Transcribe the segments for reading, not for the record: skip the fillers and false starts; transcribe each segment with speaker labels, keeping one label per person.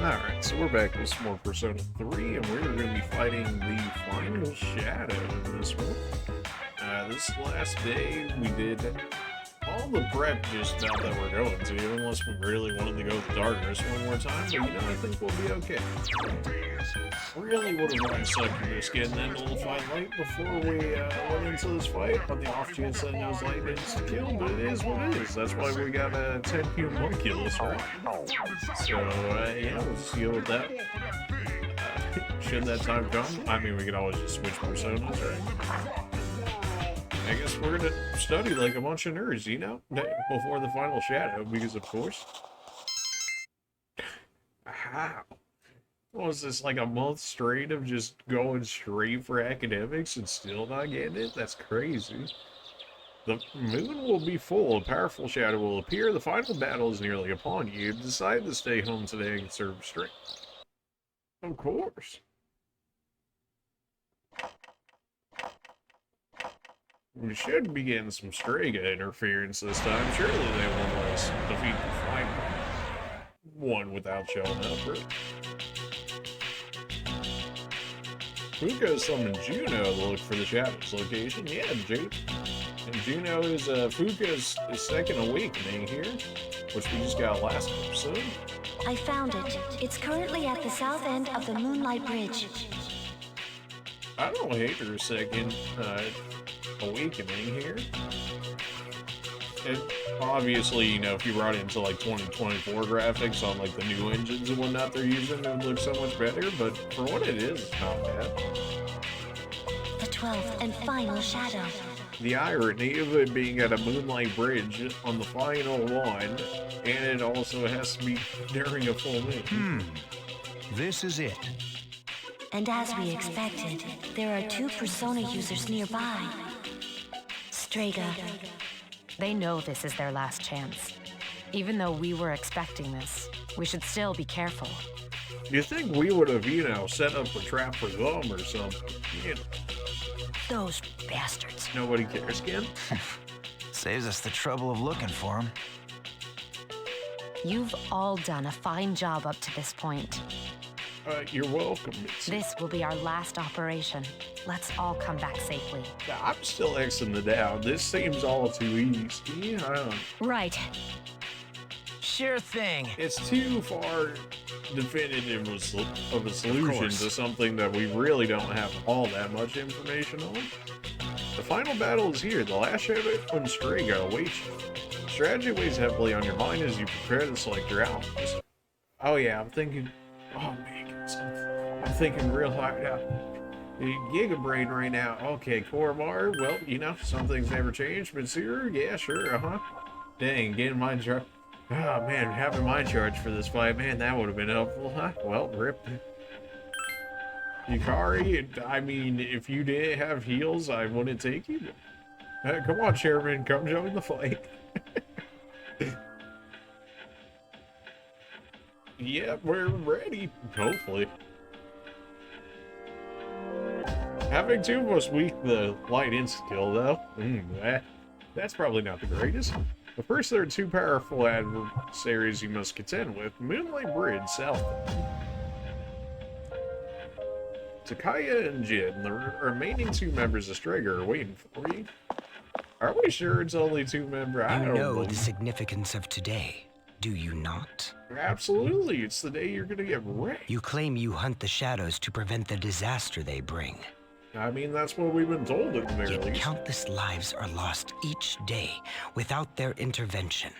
Speaker 1: Alright, so we're back with some more Persona 3, and we're going to be fighting the final shadow in this one. This last day, we did all the prep just about that we're going to, unless we really wanted to go with darkness one more time, but I think we'll be okay. Really would have liked sucking just getting that little fight light before we went into this fight, on the off chance that those light didn't kill, but it is what it is. That's why we got a 10 human homunculus, right? So, yeah, we'll just deal with that. Should that time come, I mean, we can always just switch personas, right? I guess we're gonna study like a bunch of nerds, before the final shadow, because of course. How? Was this like a month straight of just going straight for academics and still not getting it? That's crazy. The moon will be full, a powerful shadow will appear, the final battle is nearly upon you. Decide to stay home today and conserve strength. Of course. We should be getting some Strega interference this time. Surely they won't let us defeat the final one without showing up, right? Fuka summoned Juno to look for the Shadow's location. Yeah, Jake. And Juno is Fuka's second awakening here, which we just got last episode.
Speaker 2: I found it. It's currently at the south end of the Moonlight Bridge.
Speaker 1: I don't hate her second awakening here. And obviously, if you brought it into like 2024 graphics on like the new engines and whatnot they're using, it would look so much better, but for what it is, it's not bad.
Speaker 2: The 12th and final shadow.
Speaker 1: The irony of it being at a Moonlight Bridge on the final one, and it also has to be during a full moon.
Speaker 3: This is it.
Speaker 2: And as we expected, there are two Persona users nearby. Strega.
Speaker 4: They know this is their last chance. Even though we were expecting this, we should still be careful.
Speaker 1: You think we would have, set up a trap for them or something?
Speaker 2: Those bastards.
Speaker 1: Nobody cares, Ken?
Speaker 3: Saves us the trouble of looking for him.
Speaker 4: You've all done a fine job up to this point.
Speaker 1: You're welcome, Mitzi.
Speaker 4: This will be our last operation. Let's all come back safely.
Speaker 1: I'm still Xing it down. This seems all too easy.
Speaker 4: Right.
Speaker 3: Sure thing.
Speaker 1: It's too far definitive of a solution to something that we really don't have all that much information on. The final battle is here. The last shadow and Strega awaits you. Strategy weighs heavily on your mind as you prepare to select your allies. Oh yeah, I'm thinking real hard now. Giga Brain right now. Okay, Koromar, well, some things never change, but Seer, yeah, sure, Dang, getting mind charge. Oh man, having mind charge for this fight, man, that would have been helpful, huh? Well, rip. Yukari, I mean, if you didn't have heals, I wouldn't take you. Come on, Chairman, come join the fight. Yep, we're ready, hopefully. Having two of us weak the light insta-kill, though, that's probably not the greatest. But first, there are two powerful adversaries you must contend with. Moonlight Bridge, south. Takaya and Jin, the remaining two members of Strega, are waiting for you. Are we sure it's only two members? I don't know
Speaker 5: the significance of today, do you not?
Speaker 1: Absolutely, it's the day you're gonna get wrecked.
Speaker 5: You claim you hunt the shadows to prevent the disaster they bring.
Speaker 1: I mean, that's what we've been told at the very
Speaker 5: Yet
Speaker 1: least.
Speaker 5: countless lives are lost each day without their intervention.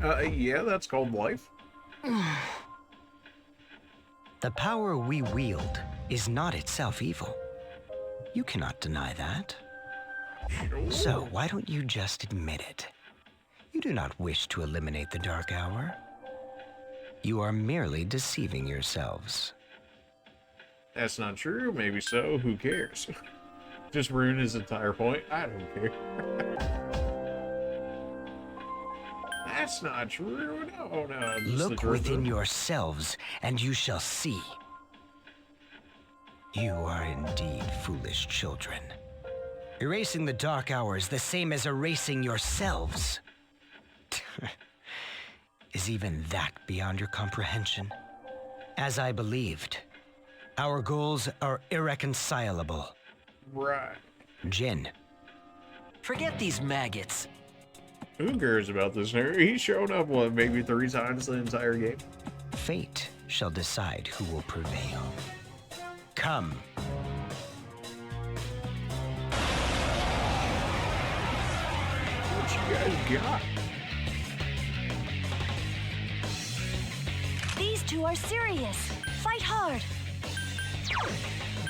Speaker 1: Yeah, that's called life.
Speaker 5: The power we wield is not itself evil. You cannot deny that.
Speaker 1: Sure.
Speaker 5: So why don't you just admit it? You do not wish to eliminate the Dark Hour. You are merely deceiving yourselves.
Speaker 1: That's not true, maybe so, who cares? Just ruin his entire point, I don't care. That's not true, no.
Speaker 5: Look within yourselves, and you shall see. You are indeed foolish children. Erasing the Dark Hour is the same as erasing yourselves. Is even that beyond your comprehension? As I believed, our goals are irreconcilable.
Speaker 1: Right.
Speaker 5: Jin,
Speaker 6: Forget these maggots.
Speaker 1: Who cares about this nerd? He's shown up, what, maybe 3 times the entire game?
Speaker 5: fate shall decide who will prevail. Come.
Speaker 1: What you guys got?
Speaker 2: These two are serious. Fight hard.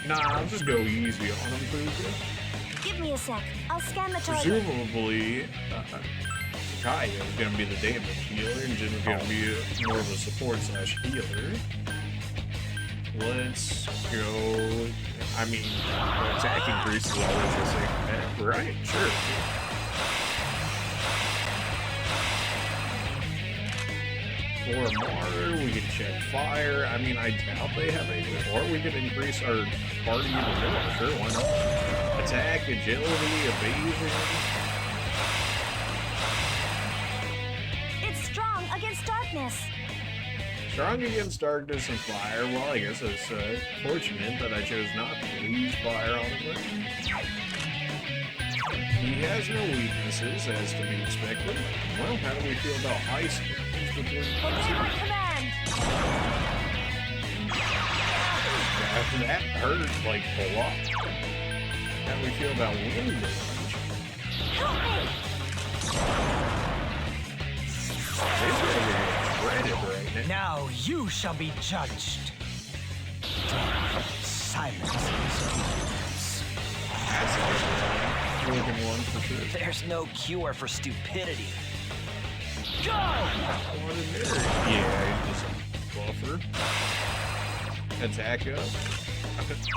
Speaker 1: Nah, I'll just go easy on him, Fuka.
Speaker 2: Give me a sec. I'll scan the target.
Speaker 1: Presumably, Kaya is going to be the damage healer, and Jin is going to be more of a support / healer. Let's go. I mean, attack increase is always the same bet, right? Sure. For Maru, we can check fire. I mean, I doubt they have anything. Or we can increase our party even more. Sure, why not? Attack, agility, evasion.
Speaker 2: It's strong against darkness.
Speaker 1: Strong against darkness and fire. Well, I guess it's fortunate that I chose not to use fire on him. He has no weaknesses, as to be expected. Well, how do we feel about ice?
Speaker 2: Obey my command.
Speaker 1: That hurt like a lot. How do we feel about wind damage?
Speaker 2: Help me.
Speaker 1: These guys are getting shredded right now.
Speaker 5: Now you shall be judged. Death, silence.
Speaker 1: That's also looking one for sure.
Speaker 6: There's no cure for stupidity. Go!
Speaker 1: What a nerd. Yeah, he's just a buffer. Attack up.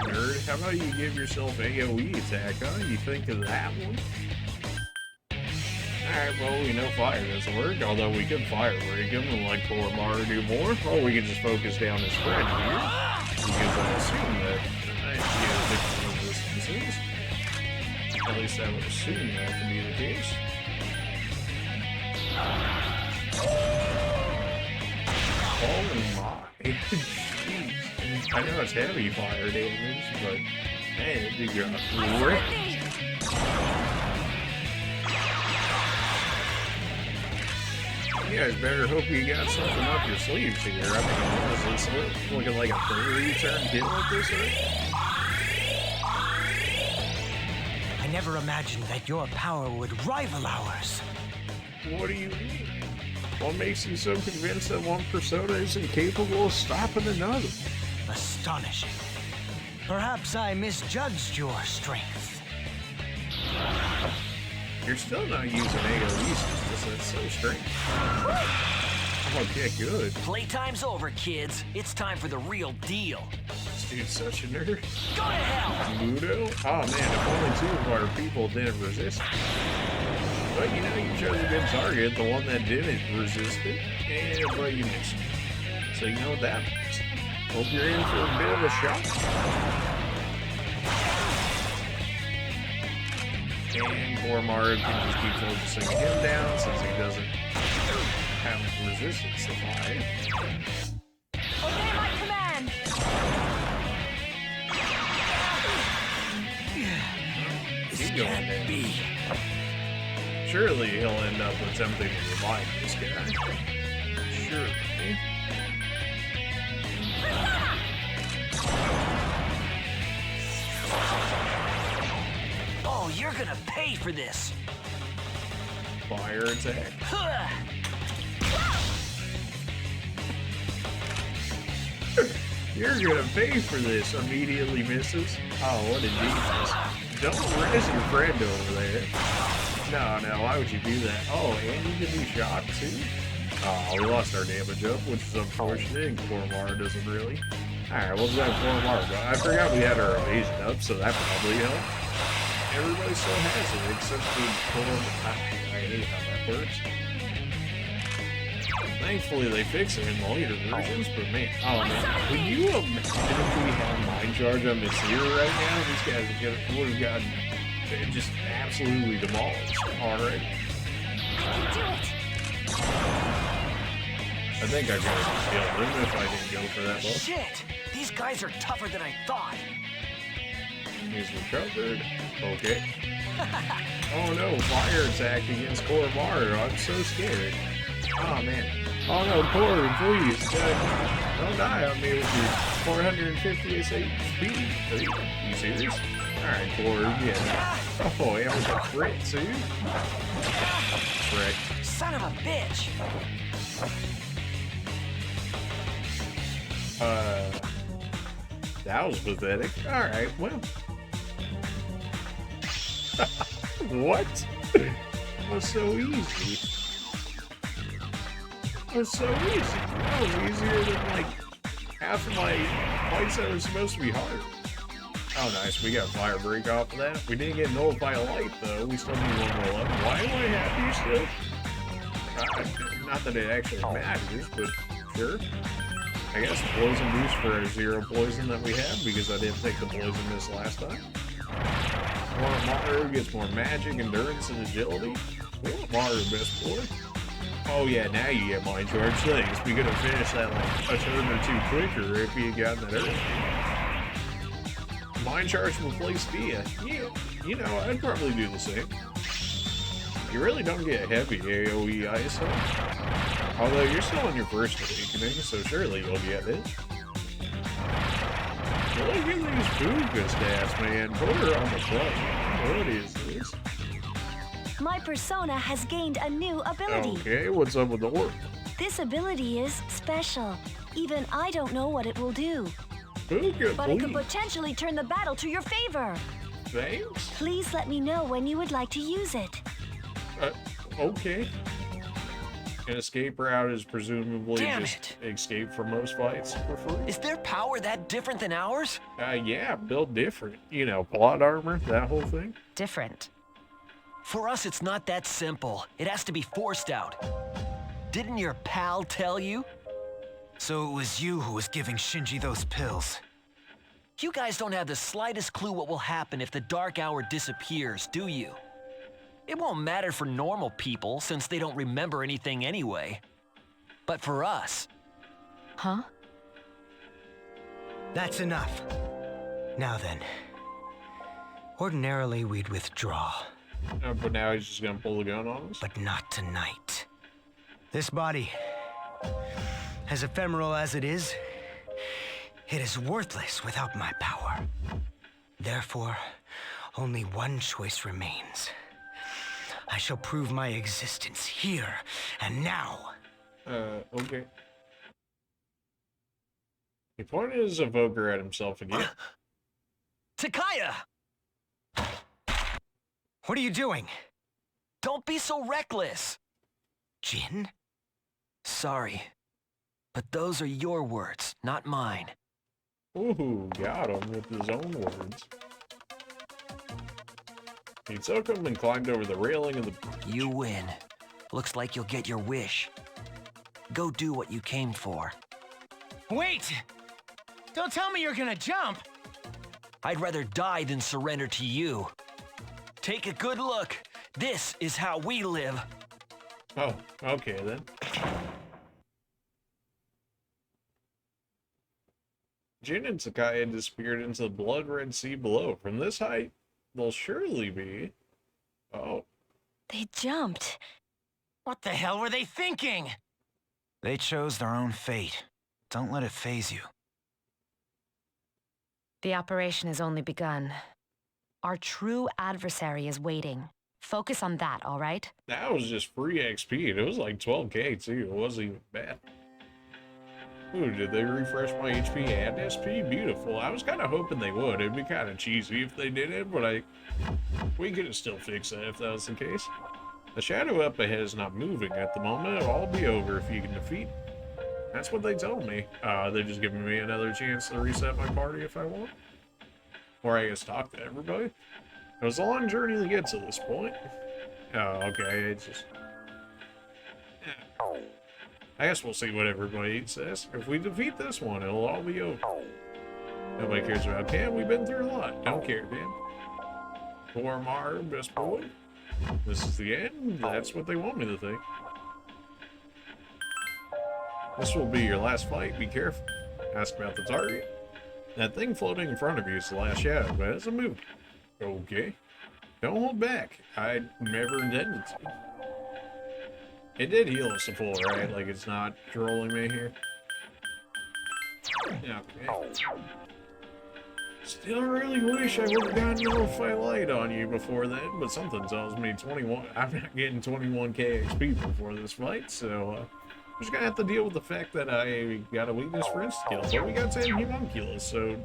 Speaker 1: Nerd, how about you give yourself AoE attack, huh? You think of that one? Alright, well, we know fire doesn't work, although we could fire break him and let poor Maru do more. Or we could just focus down his friend here. Because I assume that he has different resistances. At least I would assume that to be the case. Oh my. Jeez. I know it's heavy fire damage, but man, it did got ripped. You guys better hope you got something up your sleeves here. I mean, what is this looking like a 30-turn kill at this rate?
Speaker 5: I never imagined that your power would rival ours.
Speaker 1: What do you mean? What makes you so convinced that one persona isn't capable of stopping another?
Speaker 5: Astonishing. Perhaps I misjudged your strength.
Speaker 1: You're still not using AoE status. That's so strange. Okay, good.
Speaker 6: Playtime's over, kids. It's time for the real deal.
Speaker 1: This dude's such a nerd.
Speaker 6: Go to hell!
Speaker 1: Mudo? Oh man, if only 2 of our people didn't resist. But you know, you chose a good target, the one that didn't resist it, and but you missed. So you know what that means. Hope you're in for a bit of a shock. And poor Maru can just keep focusing him down since he doesn't have resistance to fire.
Speaker 2: Obey my command.
Speaker 1: Keep going down. Surely he'll end up attempting to revive this guy. Surely.
Speaker 6: Oh, you're gonna pay for this.
Speaker 1: Fire attack. You're gonna pay for this, immediately misses. Oh, what a genius. Don't res your friend over there. No, why would you do that? Oh, and you can be shot too? Oh, we lost our damage up, which is unfortunate, and poor Maru doesn't really. Alright, we'll go poor Maru. I forgot we had our evasion up, so that probably helped. Everybody still has it, except for poor... I hate how that works. Thankfully, they fix it in the later versions, but man, oh man, would you imagine if we had Mind Charge on this hero right now? These guys would have gotten just absolutely demolished already.
Speaker 2: I can do it.
Speaker 1: I think I could have killed him if I didn't go for that ball.
Speaker 6: Shit! These guys are tougher than I thought.
Speaker 1: He's recovered. Okay. Oh no, fire attack against Mario. I'm so scared. Oh man. Oh no, Corey, please. Don't die on me with your 450 HP. Are you serious? Alright, Corey, yeah. Oh, yeah, with a crit too? Frick.
Speaker 6: Son of a bitch!
Speaker 1: That was pathetic. Alright, well. What? That was so easy. That was so easy. That was easier than like half of my fights that were supposed to be hard. Oh nice, we got fire break off of that. We didn't get nullify light though. We still need one more level. Why am I happy still? Not that it actually matters, but sure. I guess poison boost for our 0 poison that we have because I didn't take the poison this last time. Mario gets more magic, endurance, and agility. Well, Mario, best boy. Oh yeah, now you get mind charge things. We could have finished that like a turn or 2 quicker if you had gotten that early. Mind charge will replace Dia. Yeah, you know, I'd probably do the same. You really don't get heavy AoE ice, huh? Although you're still on your first awakening, so surely you'll get it. Look at these Fuga stats, man. Put her on the front. What is this?
Speaker 2: My persona has gained a new ability.
Speaker 1: Okay, what's up with the orc?
Speaker 2: This ability is special. Even I don't know what it will do.
Speaker 1: Fuga,
Speaker 2: But it could
Speaker 1: please.
Speaker 2: potentially turn the battle to your favor.
Speaker 1: Thanks.
Speaker 2: Please let me know when you would like to use it.
Speaker 1: Okay. An escape route is presumably
Speaker 6: Damn
Speaker 1: just escape from most fights for free.
Speaker 6: Is their power that different than ours?
Speaker 1: Yeah, built different. You know, plot armor, that whole thing.
Speaker 4: Different.
Speaker 6: For us, it's not that simple. It has to be forced out. Didn't your pal tell you?
Speaker 3: So it was you who was giving Shinji those pills.
Speaker 6: You guys don't have the slightest clue what will happen if the Dark Hour disappears, do you? It won't matter for normal people since they don't remember anything anyway. But for us...
Speaker 4: Huh?
Speaker 5: That's enough. Now then. Ordinarily, we'd withdraw,
Speaker 1: But now he's just gonna pull the gun on us?
Speaker 5: but not tonight. This body, as ephemeral as it is worthless without my power. Therefore, only one choice remains. I shall prove my existence here and now.
Speaker 1: Okay. He pointed his evoker at himself again.
Speaker 6: Takaya!
Speaker 5: What are you doing?
Speaker 6: Don't be so reckless!
Speaker 5: Jin?
Speaker 6: Sorry. But those are your words, not mine.
Speaker 1: Ooh, got him with his own words. He took him and climbed over the railing of the bridge.
Speaker 6: You win. Looks like you'll get your wish. Go do what you came for.
Speaker 5: Wait! Don't tell me you're gonna jump!
Speaker 6: I'd rather die than surrender to you. Take a good look. This is how we live.
Speaker 1: Oh, okay then. Jin and Takaya disappeared into the blood-red sea below. From this height, they'll surely be... Oh.
Speaker 2: They jumped.
Speaker 5: What the hell were they thinking?
Speaker 3: They chose their own fate. Don't let it faze you.
Speaker 4: The operation has only begun. Our true adversary is waiting. Focus on that, all right?
Speaker 1: That was just free XP. It was like 12k too. It wasn't even bad. Ooh, did they refresh my HP and SP? Beautiful. I was kind of hoping they would. It'd be kind of cheesy if they did it, but we could have still fixed that if that was the case. The shadow up ahead is not moving at the moment. It'll all be over if you can defeat. That's what they told me. They're just giving me another chance to reset my party if I want. Or I guess talk to everybody. It was a long journey to get to this point. Oh, okay. It's just... I guess we'll see what everybody says. If we defeat this one, it'll all be over. Nobody cares about Cam. We've been through a lot. Don't care, Cam. Poor Mar, best boy. This is the end. That's what they want me to think. This will be your last fight. Be careful. Ask about the target. That thing floating in front of you is the last shadow, but it hasn't moved. Okay. Don't hold back. I never intended to. It did heal us to full, right? Like, it's not trolling me here. Okay. Still really wish I would have gotten Notify Light on you before then, but something tells me 21. I'm not getting 21k XP before this fight, so I'm just gonna have to deal with the fact that I got a weakness for insta-kills, but we got 10 homunculus, so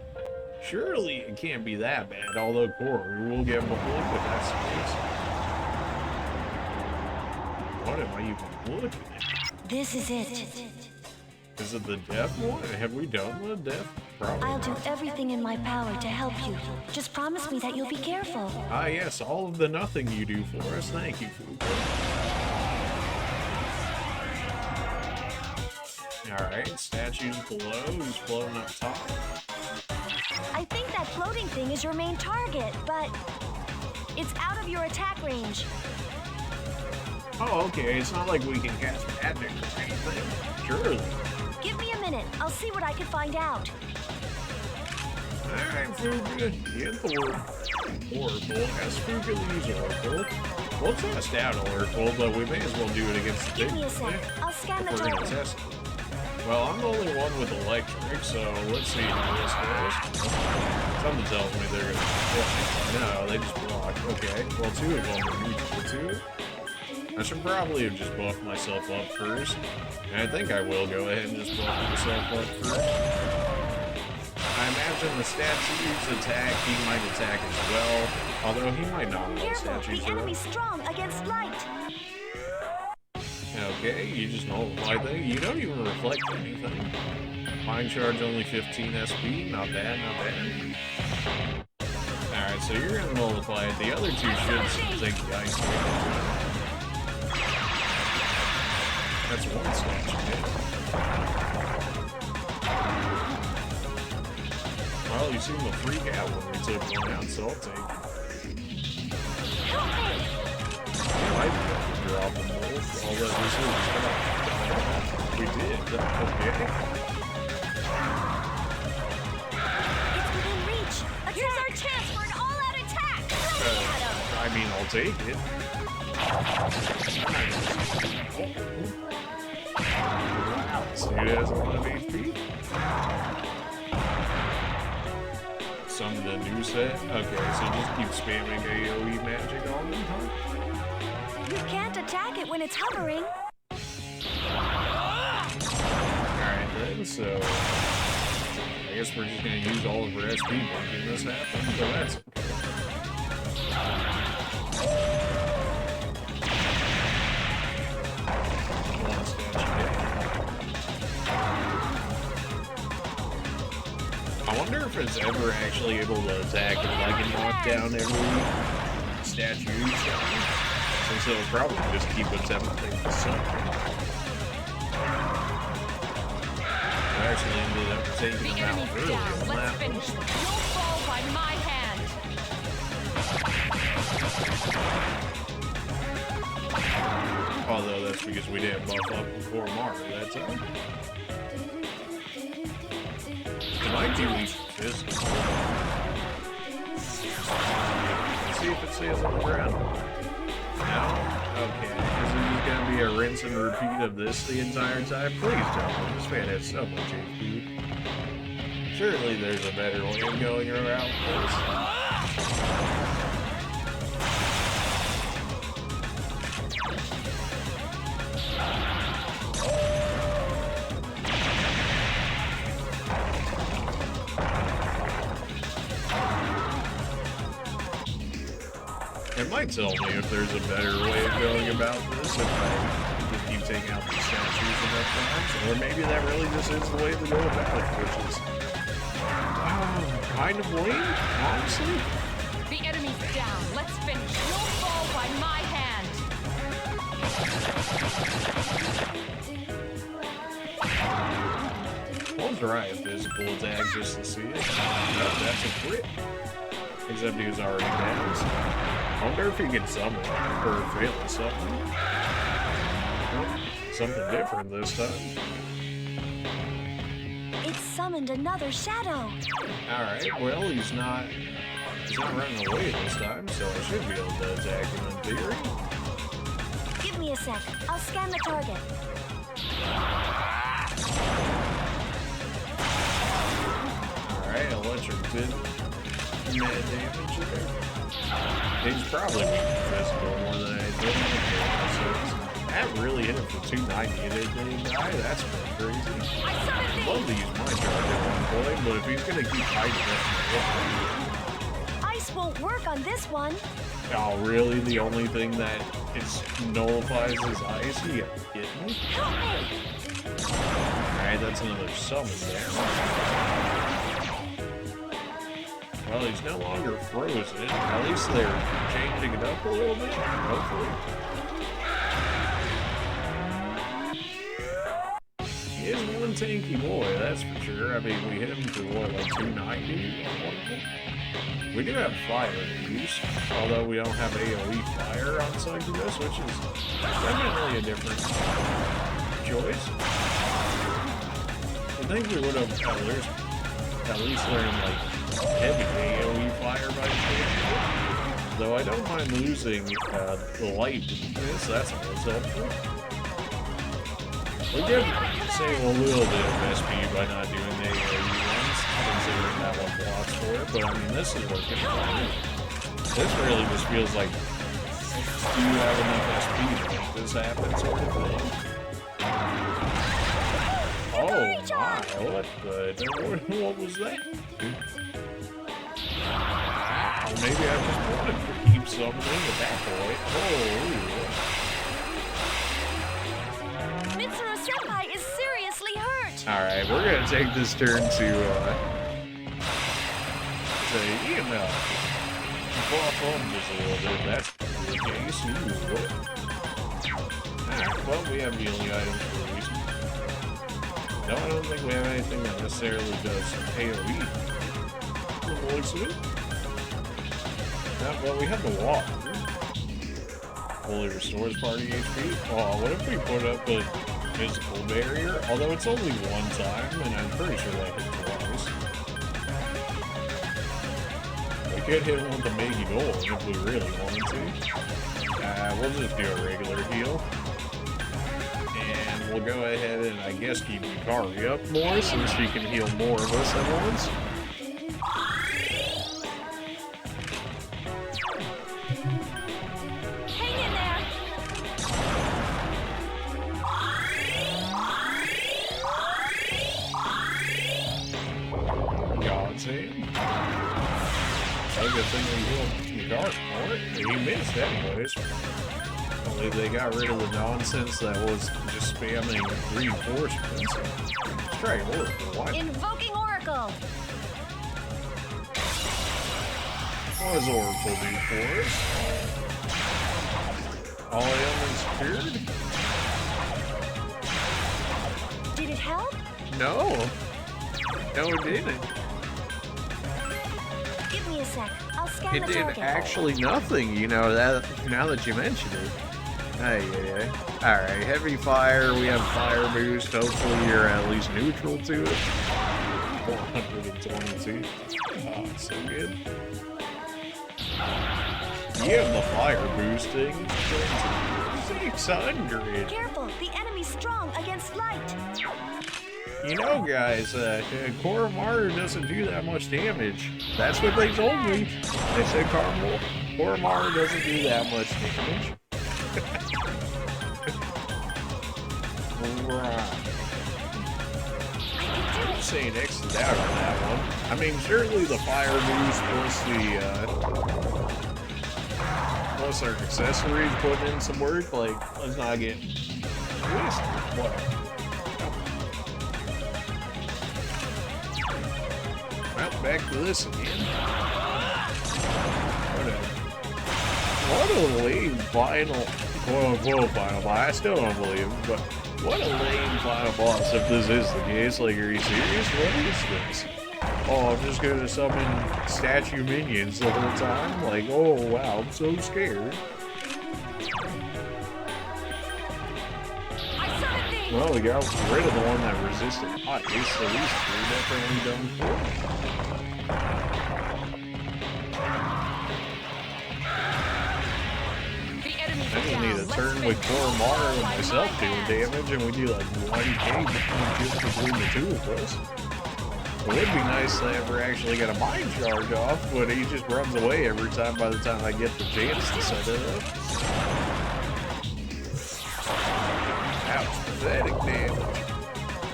Speaker 1: surely it can't be that bad, although Corey will get more look if that's the case. What am I even looking at?
Speaker 2: This is it.
Speaker 1: Is it the death one? Have we done the death? Probably
Speaker 2: I'll do
Speaker 1: not.
Speaker 2: everything in my power to help you. Just promise me that you'll be careful.
Speaker 1: Ah, yes, all of the nothing you do for us. Thank you, Fuka. Alright, statues below. Who's floating up top?
Speaker 2: I think that floating thing is your main target, but it's out of your attack range.
Speaker 1: Oh, okay. It's not like we can cast magic or anything. Surely.
Speaker 2: Give me a minute. I'll see what I can find out.
Speaker 1: Alright, Fuka. Get the Oracle. Ask Fuka to use Oracle. We'll test out Oracle, but we may as well do it against the
Speaker 2: Give
Speaker 1: big
Speaker 2: me a sec.
Speaker 1: thing.
Speaker 2: I'll scan the
Speaker 1: We're gonna
Speaker 2: token.
Speaker 1: test it. Well, I'm the only one with electric, so let's see how this goes. Something tells me they're gonna block. No, they just block. Okay, well, two of them are neutral too. I should probably have just buffed myself up first. And I think I will go ahead and just buff myself up first. I imagine the statues attack, he might attack as well. Although he might not know
Speaker 2: Careful,
Speaker 1: statues
Speaker 2: the
Speaker 1: are
Speaker 2: enemy's strong against light.
Speaker 1: Okay, you just nullify things. You don't even reflect anything. Mind charge only 15 SP. Not bad, not bad. Alright, so you're gonna nullify it. The other two should take the ice damage. That's one statue. Well, you seem to freak out when we took one out, so I'll take it.
Speaker 2: Help me!
Speaker 1: I didn't drop them both, although this is we did. Okay.
Speaker 2: It's within reach. Here's our chance for an all-out attack.
Speaker 1: I mean, I'll take it. So it has a lot of HP. Some of the new set. Okay, so just keep spamming AoE magic on them, huh?
Speaker 2: You can't attack it when it's hovering.
Speaker 1: Alright then, so I guess we're just gonna use all of our SP making this happen, but that's okay. One statue down. I wonder if it's ever actually able to attack and like knock down every statue each time. Since it'll probably just keep attempting to suck. I actually ended up taking them out early on
Speaker 4: Let's
Speaker 1: that.
Speaker 4: finish. You'll fall by my hand.
Speaker 1: Although that's because we didn't buff up before Mara that time. It might be weak physical. Let's see if it stays on the ground. No? Okay. Is it just gonna be a rinse and repeat of this the entire time? Please don't. This man has so much HP. Surely there's a better way of going around this. It might tell me if there's a better way of going about this if I just keep taking out the statues enough times, or maybe that really just is the way to go about it, which is kind of lame, honestly.
Speaker 4: The enemy's down. Let's finish. You'll fall by my hand.
Speaker 1: I'll try a physical attack just to see it. No, that's a crit. Except he was already down. So I wonder if he can summon or fail to summon. Nope. Something different this time.
Speaker 2: It summoned another shadow.
Speaker 1: Alright, well, he's not running away this time, so I should be able to attack him in theory.
Speaker 2: Give me a sec. I'll scan the target.
Speaker 1: Alright, electric did mad damage there. He's probably being invisible more than anything. That really hit him for 290 and it didn't die. That's pretty crazy. I'd love to use my charge at one point, but if he's gonna keep hiding it,
Speaker 2: Ice won't work on this one.
Speaker 1: oh really? The only thing that nullifies is ice? You gotta be kidding me?
Speaker 2: Help me!
Speaker 1: Alright, that's another summon there. Well, he's no longer frozen. At least they're changing it up a little bit, hopefully. He is one tanky boy, that's for sure. I mean, we hit him for what, like 290 on one of them? We do have fire to use, although we don't have AoE fire on Succubus, which is definitely a different choice. I think we would have at least learned like heavy AoE fire by chance. Though I don't mind losing the light to this, that's always helpful. We did save a little bit of SP by not doing the AoE ones, considering that one blocks for it, but I mean, this is working fine. This really just feels like, do you have enough SP to make this happen sort of thing? Oh my, what what was that? Maybe I just wanted to keep summoning at that point.
Speaker 2: Mitsuru Senpai is seriously hurt.
Speaker 1: Alright, we're gonna take this turn to say, you know, buff him just a little bit. That's the case. Alright, well, we have healing items for a reason. No, I don't think we have anything that necessarily does AoE. From the looks of it. Well, we have the walk. Fully restores party HP. Oh, what if we put up a physical barrier? Although it's only one time, and I'm pretty sure that hit twice. We could hit him with the Megi Gold if we really wanted to. We'll just do a regular heal. And we'll go ahead and, I guess, keep Yukari up more, since she can heal more of us at once. Good thing we healed Yukari for it. He missed anyways. Only they got rid of the nonsense that was just spamming reinforcements. Let's try Oracle. Why?
Speaker 2: Invoking Oracle.
Speaker 1: What does Oracle do for us? All ailments cured?
Speaker 2: Did it help?
Speaker 1: No. No, it didn't.
Speaker 2: Give me a sec. I'll scan
Speaker 1: It
Speaker 2: the
Speaker 1: did
Speaker 2: target.
Speaker 1: actually nothing, you know, that now that you mention it. Hey. Alright, heavy fire, we have fire boost. Hopefully you're at least neutral to it. 422. Oh, so good. You have the fire boosting. 600.
Speaker 2: Careful, the enemy's strong against light.
Speaker 1: You know, guys, Koromaru doesn't do that much damage. That's what they told me. They said Koromaru doesn't do that much damage. Right. I'm saying X'd out on that one. I mean, surely the fire boost plus our accessories putting in some work, like, let's not get twisted. Whatever. Well, back to this again. What a lame final, quote-unquote final boss. I still don't believe it, but what a lame final boss if this is the case. Like, are you serious? What is this? Oh, I'm just gonna summon statue minions the whole time? Like, oh wow, I'm so scared.
Speaker 2: I summoned thee.
Speaker 1: Well, we got rid of the one that resisted ice, so these two are definitely done for. I just need a turn with Koromara and myself doing damage, and we do like 1k just between the two of us. It would be nice to ever actually get a mind charge off, but he just runs away every time by the time I get the chance to set it up. That was pathetic damage.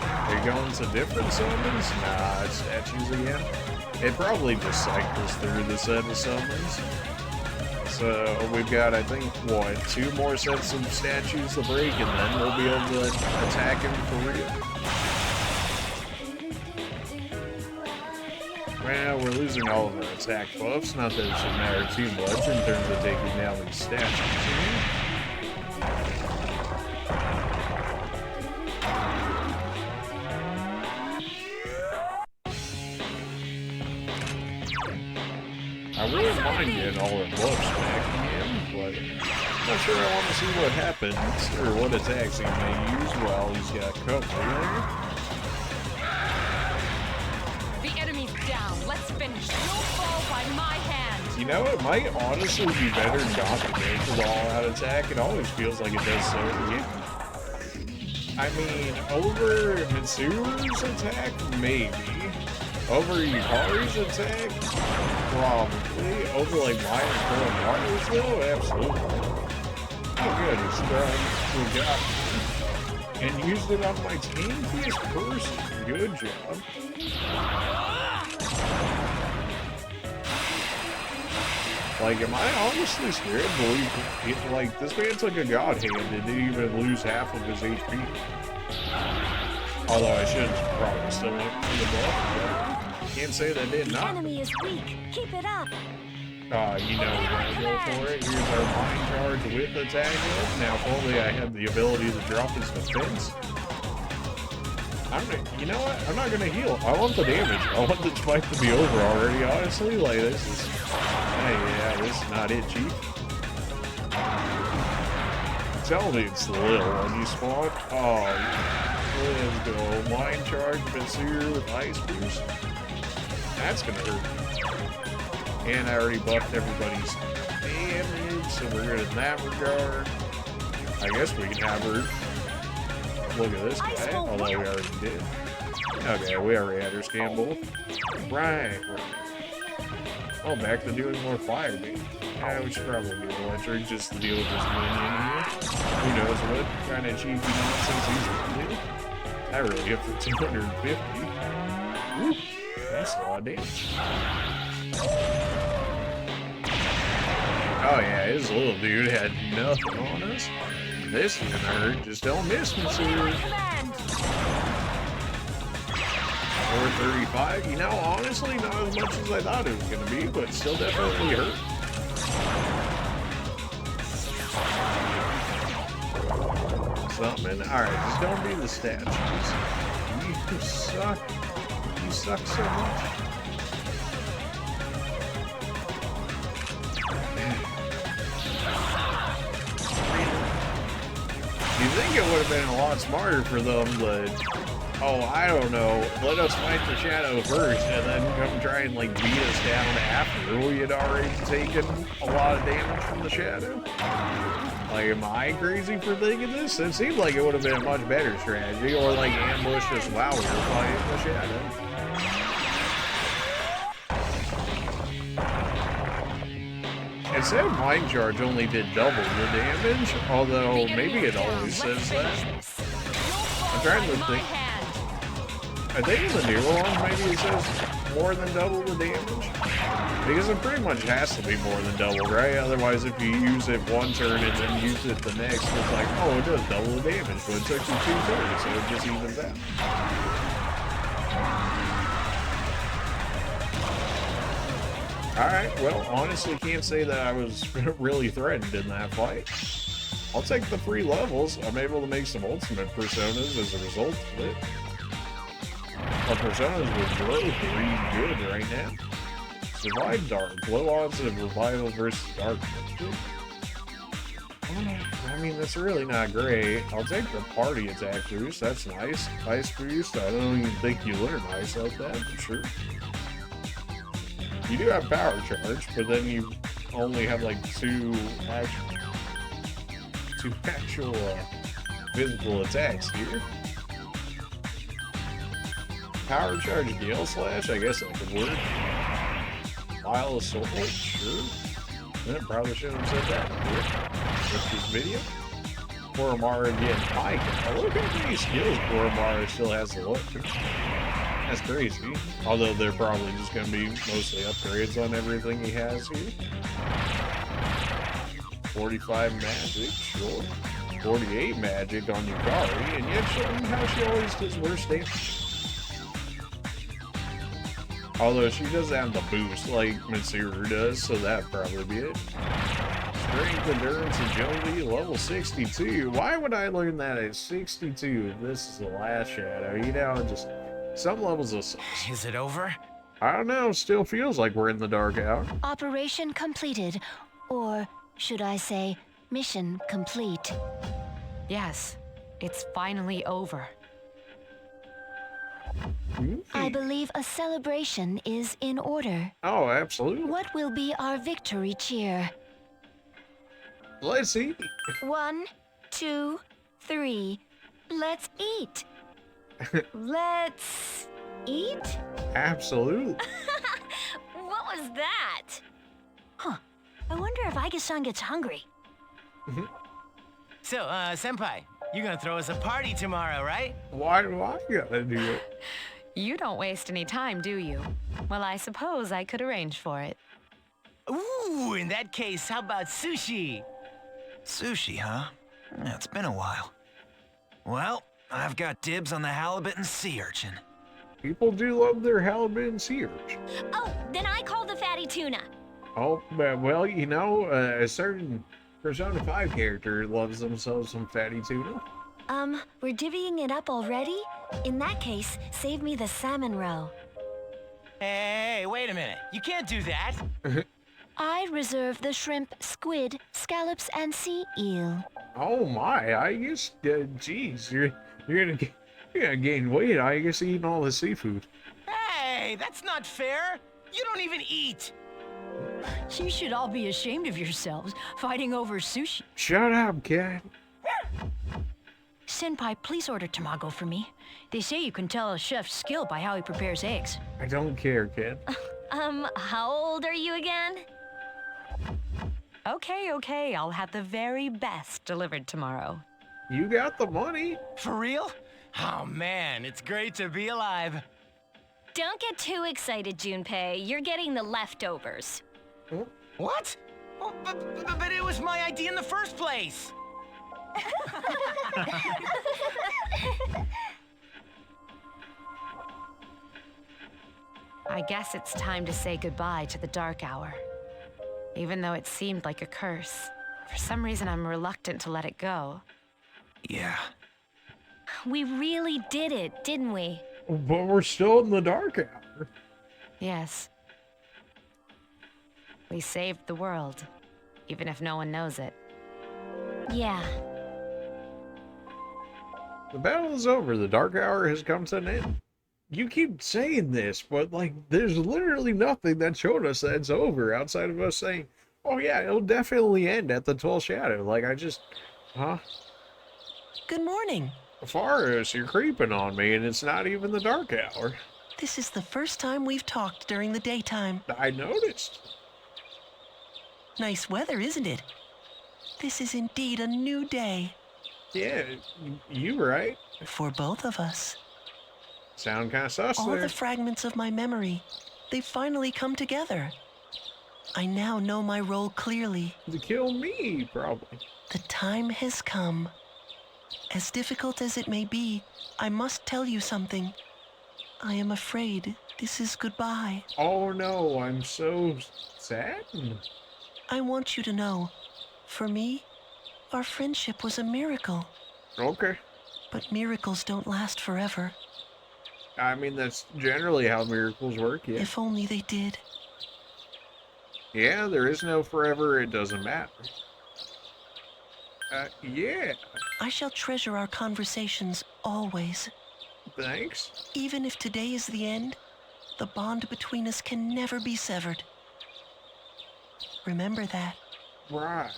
Speaker 1: Are you going to different summons? Nah, it's statues again. It probably just cycles through the set of summons. So we've got, I think, what, 2 more sets of statues to break, and then we'll be able to attack him for real. Well, we're losing all of our attack buffs, not that it should matter too much in terms of taking down these statues. I wouldn't mind getting all our buffs back again, but I'm not sure I want to see what happens, or what attacks he may use while he's got cover there.
Speaker 4: Let's finish. You'll fall by my hand.
Speaker 1: You know, it might honestly be better not to go for the all-out attack. It always feels like it does so again. I mean, over Mitsuru's attack, maybe. Over Yukari's attack, probably. Over, like, mine and Koromara's, though, absolutely. Oh, good, he's done. We got it. And used it on my tankiest person. Good job. Like, am I honestly scared to believe, like, this man took a god hand and didn't even lose half of his HP. Although I should probably still went for the buff, but can't say that did
Speaker 2: The
Speaker 1: not.
Speaker 2: enemy is weak. Keep it up.
Speaker 1: You know, we're gonna go for it. Here's our mind charge with attack up. Now, if only I had the ability to drop his defense. You know what? I'm not gonna heal. I want the damage. I want the fight to be over already, honestly. Like, this is... Hey, yeah, this is not it, Chief. Tell me it's the little one you spawn. Oh, let's go. Mind charge, Mitsuru with Ice Boost. That's gonna hurt. And I already buffed everybody's damage, so we're good in that regard. I guess we can have her look at this guy, although we already did. Okay, we already had her scan both. Right. Oh, back to doing more fire damage. Yeah, we should probably do electric just to deal with this minion here. Who knows what kind of cheeky nonsense he's gonna do. That really hit for 250. Woo, that's a lot of damage. Oh yeah, his little dude had nothing on us. This is gonna hurt. Just don't miss me, sir. 435. You know, honestly, not as much as I thought it was gonna be, but still definitely hurt. Something. Alright, just don't be the statues. You suck. You suck so much. You think it would have been a lot smarter for them, but oh, I don't know. Let us fight the shadow first, and then come try and like beat us down after we had already taken a lot of damage from the shadow. Like, am I crazy for thinking this? It seemed like it would have been a much better strategy, or like ambush us while we were fighting the shadow. It said Mind Charge only did double the damage, although maybe it always says that. I'm trying to think. I think in the newer ones maybe it says more than double the damage. Because it pretty much has to be more than double, right? Otherwise, if you use it one turn and then use it the next, it's like, oh, it does double the damage, but it took you 2 turns, so it just evens out. Alright, well, honestly can't say that I was really threatened in that fight. I'll take the 3 levels. I'm able to make some ultimate personas as a result of it. Our personas with growth are really good right now. Survive Dark. Low odds of revival versus Dark. I'm mean, that's really not great. I'll take the party attack boost. That's nice. Ice boost. I don't even think you learn ice like that, but sure. You do have power charge, but then you only have like two actual physical attacks here. Power charge Gale Slash, I guess that could work. Vial of Soul, sure. Yeah, probably shouldn't have said that with this video. Koromara again, Pike. Oh, look how many skills Koromara still has to look. That's crazy. Although they're probably just going to be mostly upgrades on everything he has here. 45 magic, sure. 48 magic on Yukari, and yet showing how she always does worse damage. Although she doesn't have the boost like Mitsuru does, so that'd probably be it. Strength, Endurance, Agility, level 62. Why would I learn that at 62 if this is the last shadow? You know, just some levels of...
Speaker 5: Is it over?
Speaker 1: I don't know, still feels like we're in the dark hour.
Speaker 2: Operation completed. Or should I say, mission complete.
Speaker 4: Yes, it's finally over.
Speaker 2: I believe a celebration is in order.
Speaker 1: Oh, absolutely.
Speaker 2: What will be our victory cheer?
Speaker 1: Let's see.
Speaker 2: 1, 2, 3. Let's eat. Let's eat?
Speaker 1: Absolutely.
Speaker 2: What was that? Huh. I wonder if Aika-san gets hungry.
Speaker 5: So, Senpai, you're gonna throw us a party tomorrow, right?
Speaker 1: Why do I gotta do it?
Speaker 4: You don't waste any time, do you? Well, I suppose I could arrange for it.
Speaker 5: Ooh, in that case, how about sushi?
Speaker 3: Sushi, huh? Yeah, it's been a while. Well, I've got dibs on the halibut and sea urchin.
Speaker 1: People do love their halibut and sea urchin.
Speaker 2: Oh, then I call the fatty tuna.
Speaker 1: Oh, well, you know, a certain Persona 5 character loves themselves some fatty tuna.
Speaker 2: We're divvying it up already? In that case, save me the salmon roe.
Speaker 5: Hey, wait a minute. You can't do that.
Speaker 2: I reserve the shrimp, squid, scallops, and sea eel.
Speaker 1: Oh my, I guess, geez, you're gonna gain weight, I guess, eating all the seafood.
Speaker 5: Hey, that's not fair. You don't even eat.
Speaker 7: You should all be ashamed of yourselves, fighting over sushi.
Speaker 1: Shut up, cat.
Speaker 7: Senpai, please order tamago for me. They say you can tell a chef's skill by how he prepares eggs.
Speaker 1: I don't care, kid.
Speaker 2: How old are you again?
Speaker 4: Okay, I'll have the very best delivered tomorrow.
Speaker 1: You got the money.
Speaker 5: For real? Oh man, it's great to be alive.
Speaker 2: Don't get too excited, Junpei. You're getting the leftovers.
Speaker 5: What? Well, but it was my idea in the first place.
Speaker 4: I guess it's time to say goodbye to the dark hour. Even though it seemed like a curse, for some reason I'm reluctant to let it go.
Speaker 3: Yeah.
Speaker 2: We really did it, didn't we?
Speaker 1: But we're still in the dark hour.
Speaker 4: Yes. We saved the world, even if no one knows it.
Speaker 2: Yeah.
Speaker 1: The battle is over. The dark hour has come to an end. You keep saying this, but like, there's literally nothing that showed us that it's over outside of us saying, oh yeah, it'll definitely end at the 12th shadow. Like, huh?
Speaker 8: Good morning.
Speaker 1: Forrest, you're creeping on me, and it's not even the dark hour.
Speaker 8: This is the first time we've talked during the daytime.
Speaker 1: I noticed.
Speaker 8: Nice weather, isn't it? This is indeed a new day.
Speaker 1: Yeah, you right.
Speaker 8: For both of us.
Speaker 1: Sound kind of sus
Speaker 8: All
Speaker 1: there.
Speaker 8: the fragments of my memory, they've finally come together. I now know my role clearly.
Speaker 1: To kill me, probably.
Speaker 8: The time has come. As difficult as it may be, I must tell you something. I am afraid this is goodbye.
Speaker 1: Oh no, I'm so sad.
Speaker 8: I want you to know, for me, our friendship was a miracle.
Speaker 1: Okay.
Speaker 8: But miracles don't last forever.
Speaker 1: I mean, that's generally how miracles work, yeah.
Speaker 8: If only they did.
Speaker 1: Yeah, there is no forever, it doesn't matter. Yeah,
Speaker 8: I shall treasure our conversations always.
Speaker 1: thanks.
Speaker 8: Even if today is the end, the bond between us can never be severed. Remember that.
Speaker 1: Right.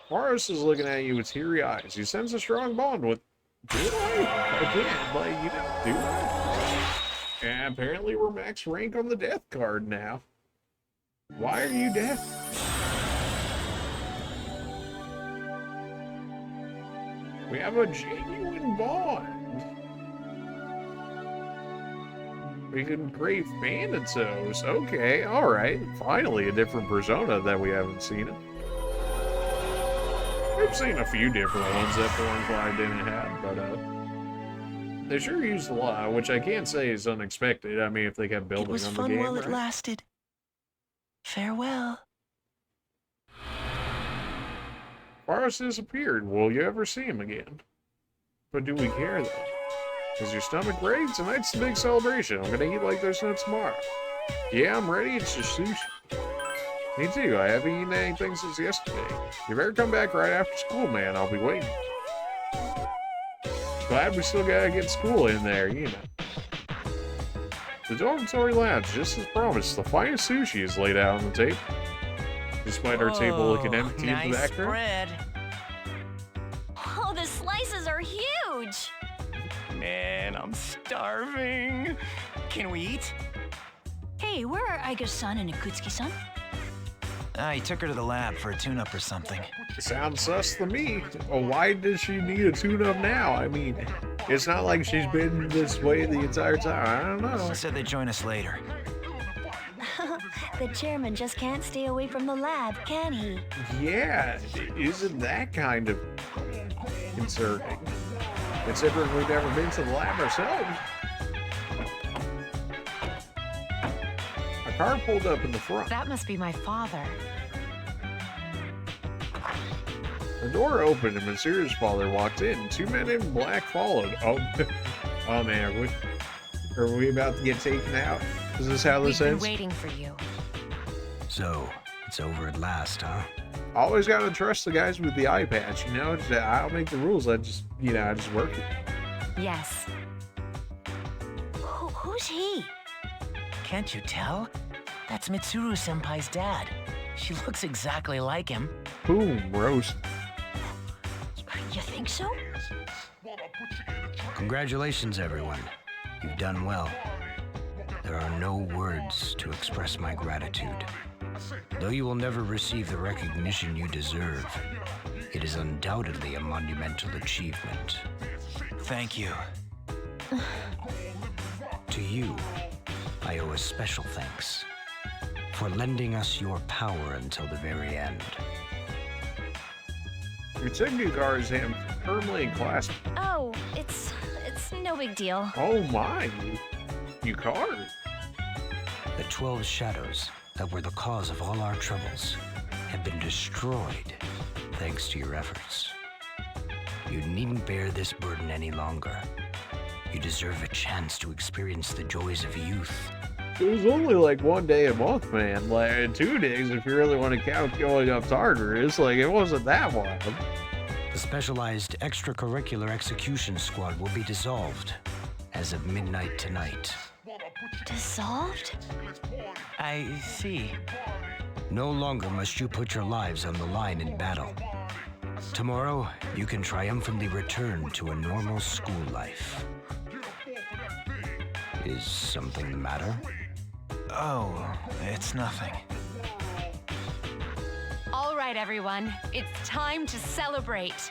Speaker 1: Forrest is looking at you with teary eyes. He senses a strong bond with... Do I? Again, like, you didn't do that. And apparently we're max rank on the death card now. Why are you dead? We have a genuine bond. We can crave Banditoes. Okay, alright. Finally a different persona that we haven't seen it. We've seen a few different ones that Thornclide didn't have, but they sure used a lot, which I can't say is unexpected. I mean, if they kept building
Speaker 8: It was
Speaker 1: on the
Speaker 8: fun
Speaker 1: game,
Speaker 8: while it
Speaker 1: right?
Speaker 8: lasted. Farewell.
Speaker 1: Forrest disappeared. Will you ever see him again? But do we care, though? Is your stomach ready? Tonight's the big celebration. I'm gonna eat like there's no tomorrow. Yeah, I'm ready. It's just sushi. Me too. I haven't eaten anything since yesterday. You better come back right after school, man. I'll be waiting. Glad we still gotta get school in there, you know. The dormitory lounge, just as promised, the finest sushi is laid out on the table. Despite our table looking empty in the background.
Speaker 5: Spread.
Speaker 7: Oh, the slices are huge!
Speaker 5: Man, I'm starving. Can we eat?
Speaker 7: Hey, where are Aiga-san and Akutsuki-san?
Speaker 3: He took her to the lab for a tune-up or something.
Speaker 1: Sounds sus to me. Well, why does she need a tune-up now? I mean, it's not like she's been this way the entire time. I don't know.
Speaker 3: She said they'd join us later.
Speaker 2: The chairman just can't stay away from the lab, can he?
Speaker 1: Yeah, isn't that kind of concerning? Considering we've never been to the lab ourselves. A car pulled up in the front.
Speaker 4: That must be my father.
Speaker 1: The door opened and Monsieur's father walked in. Two men in black followed. Oh, oh man, are we about to get taken out? Is this how this
Speaker 4: We've been
Speaker 1: ends?
Speaker 4: waiting for you.
Speaker 5: So, it's over at last, huh?
Speaker 1: Always gotta trust the guys with the eye patch, you know? I don't make the rules, I just work it.
Speaker 4: Yes.
Speaker 7: Who's he?
Speaker 9: Can't you tell? That's Mitsuru-senpai's dad. She looks exactly like him.
Speaker 1: Boom, roast.
Speaker 7: You think so?
Speaker 5: Congratulations, everyone. You've done well. There are no words to express my gratitude. Though you will never receive the recognition you deserve, it is undoubtedly a monumental achievement.
Speaker 3: Thank you.
Speaker 5: To you, I owe a special thanks for lending us your power until the very end.
Speaker 1: Your Tengu car is firmly clasped.
Speaker 7: Oh, it's no big deal.
Speaker 1: Oh my, you carved.
Speaker 5: The 12 shadows that were the cause of all our troubles have been destroyed thanks to your efforts. You needn't bear this burden any longer. You deserve a chance to experience the joys of youth.
Speaker 1: It was only like 1 day a month, man. Like 2 days if you really want to count going up Tartarus. Like, it wasn't that wild.
Speaker 5: The specialized extracurricular execution squad will be dissolved as of midnight tonight.
Speaker 7: Dissolved?
Speaker 9: I see.
Speaker 5: No longer must you put your lives on the line in battle. Tomorrow, you can triumphantly return to a normal school life. Is something the matter?
Speaker 3: Oh, it's nothing.
Speaker 4: All right, everyone. It's time to celebrate.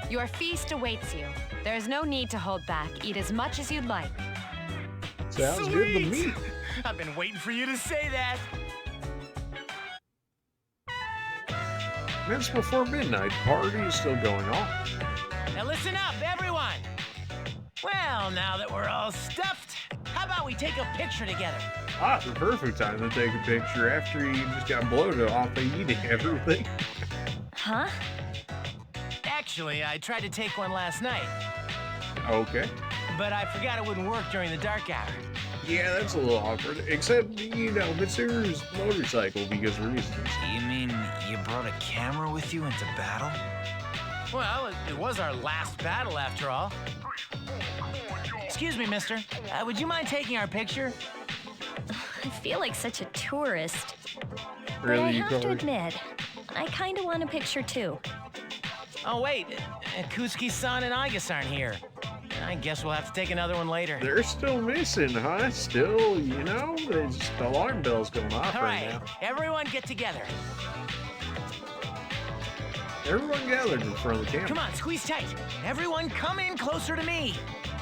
Speaker 4: Your feast awaits you. There's no need to hold back. Eat as much as you'd like.
Speaker 1: Sounds good to me.
Speaker 9: I've been waiting for you to say that.
Speaker 1: Minutes before midnight, party is still going on.
Speaker 9: Now listen up, everyone. Well, now that we're all stuffed, how about we take a picture together?
Speaker 1: Ah, the perfect time to take a picture after you just got bloated off of eating everything.
Speaker 7: Huh?
Speaker 9: Actually, I tried to take one last night.
Speaker 1: Okay.
Speaker 9: but I forgot it wouldn't work during the dark hour.
Speaker 1: Yeah, that's a little awkward. Except, you know, Mitsuru's motorcycle because reasons.
Speaker 3: You mean you brought a camera with you into battle?
Speaker 9: Well, it was our last battle after all. Excuse me, mister. Would you mind taking our picture?
Speaker 10: I feel like such a tourist.
Speaker 1: Really,
Speaker 10: but I
Speaker 1: you
Speaker 10: have to
Speaker 1: Corey?
Speaker 10: admit, I kind of want a picture too.
Speaker 9: Oh, wait. Kutsuki-san and Igus aren't here. I guess we'll have to take another one later.
Speaker 1: They're still missing, huh? Still, you know, there's just alarm bells going off
Speaker 9: All
Speaker 1: right
Speaker 9: right,
Speaker 1: now.
Speaker 9: everyone get together.
Speaker 1: Everyone gathered in front of the camera.
Speaker 9: Come on, squeeze tight. Everyone come in closer to me.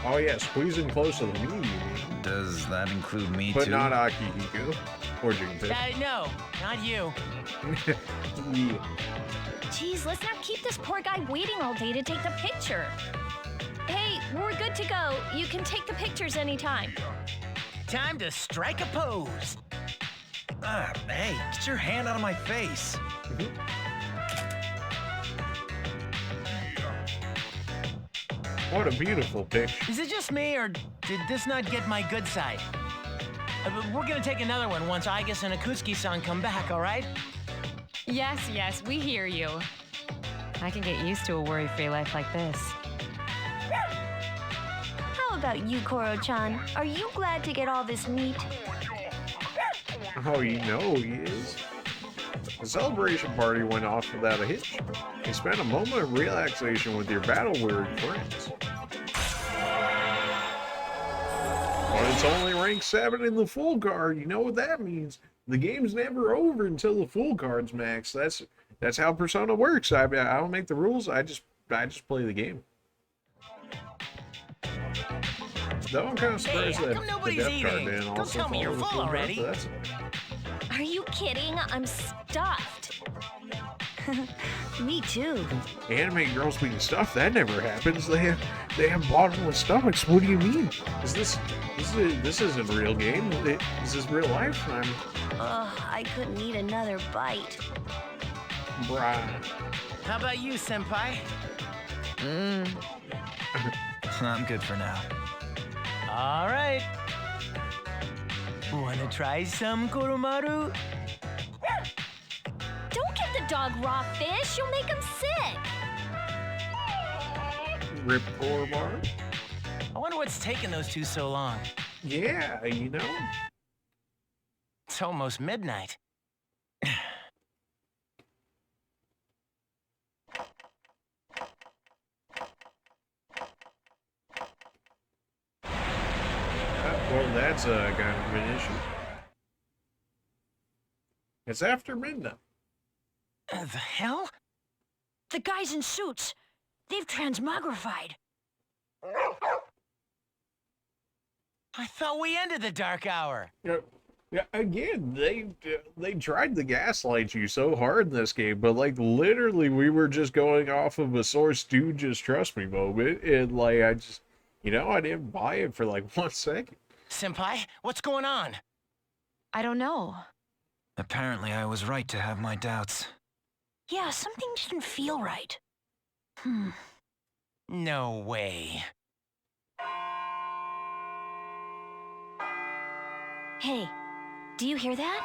Speaker 1: Oh yeah, squeezing closer to me, you mean.
Speaker 3: Does that include me
Speaker 1: But
Speaker 3: too?
Speaker 1: not Akihiko. Or Junpei.
Speaker 9: No, not you.
Speaker 1: Yeah.
Speaker 10: Geez, let's not keep this poor guy waiting all day to take the picture. Hey, we're good to go. You can take the pictures anytime.
Speaker 9: Time to strike a pose.
Speaker 3: Ah, hey, get your hand out of my face.
Speaker 1: What a beautiful picture.
Speaker 9: Is it just me, or did this not get my good side? But we're gonna take another one once Igus and Akutsuki-san come back, all right?
Speaker 4: Yes, we hear you. I can get used to a worry-free life like this.
Speaker 2: How about you, Koro-chan? Are you glad to get all this meat?
Speaker 1: Oh, you know he is. The celebration party went off without a hitch. You spent a moment of relaxation with your battle-weary friends. But it's only rank 7 in the full card. You know what that means. The game's never over until the full card's max. That's how Persona works. I don't make the rules. I just play the game. Though I'm kind of surprised
Speaker 9: how
Speaker 1: that
Speaker 9: come
Speaker 1: the
Speaker 9: nobody's
Speaker 1: death card
Speaker 9: eating?
Speaker 1: didn't
Speaker 9: Don't
Speaker 1: also
Speaker 9: tell me
Speaker 1: follow
Speaker 9: you're
Speaker 1: the
Speaker 9: full
Speaker 1: full card,
Speaker 9: already.
Speaker 1: but that's-
Speaker 10: Are you kidding? I'm stuffed. Me too.
Speaker 1: Anime girls being stuffed, that never happens. They have bottomless stomachs. What do you mean? This isn't a real game. Is this real life?
Speaker 2: I couldn't eat another bite.
Speaker 1: Brian.
Speaker 9: How about you, senpai?
Speaker 3: I'm good for now.
Speaker 9: All right. Wanna try some, Koromaru?
Speaker 10: Don't give the dog raw fish. You'll make him sick.
Speaker 1: Rip bar.
Speaker 9: I wonder what's taking those two so long.
Speaker 1: Yeah, you know.
Speaker 9: It's almost midnight.
Speaker 1: Well, that's kind of an issue. It's after midnight.
Speaker 9: The hell?
Speaker 7: The guys in suits. They've transmogrified.
Speaker 9: I thought we ended the dark hour.
Speaker 1: Yeah, again, they tried to gaslight you so hard in this game, but like literally, we were just going off of a source dude just trust me moment, and like I just, you know, I didn't buy it for like 1 second.
Speaker 9: Senpai, what's going on?
Speaker 4: I don't know.
Speaker 3: Apparently, I was right to have my doubts.
Speaker 7: Yeah, something didn't feel right.
Speaker 9: No way.
Speaker 10: Hey, do you hear that?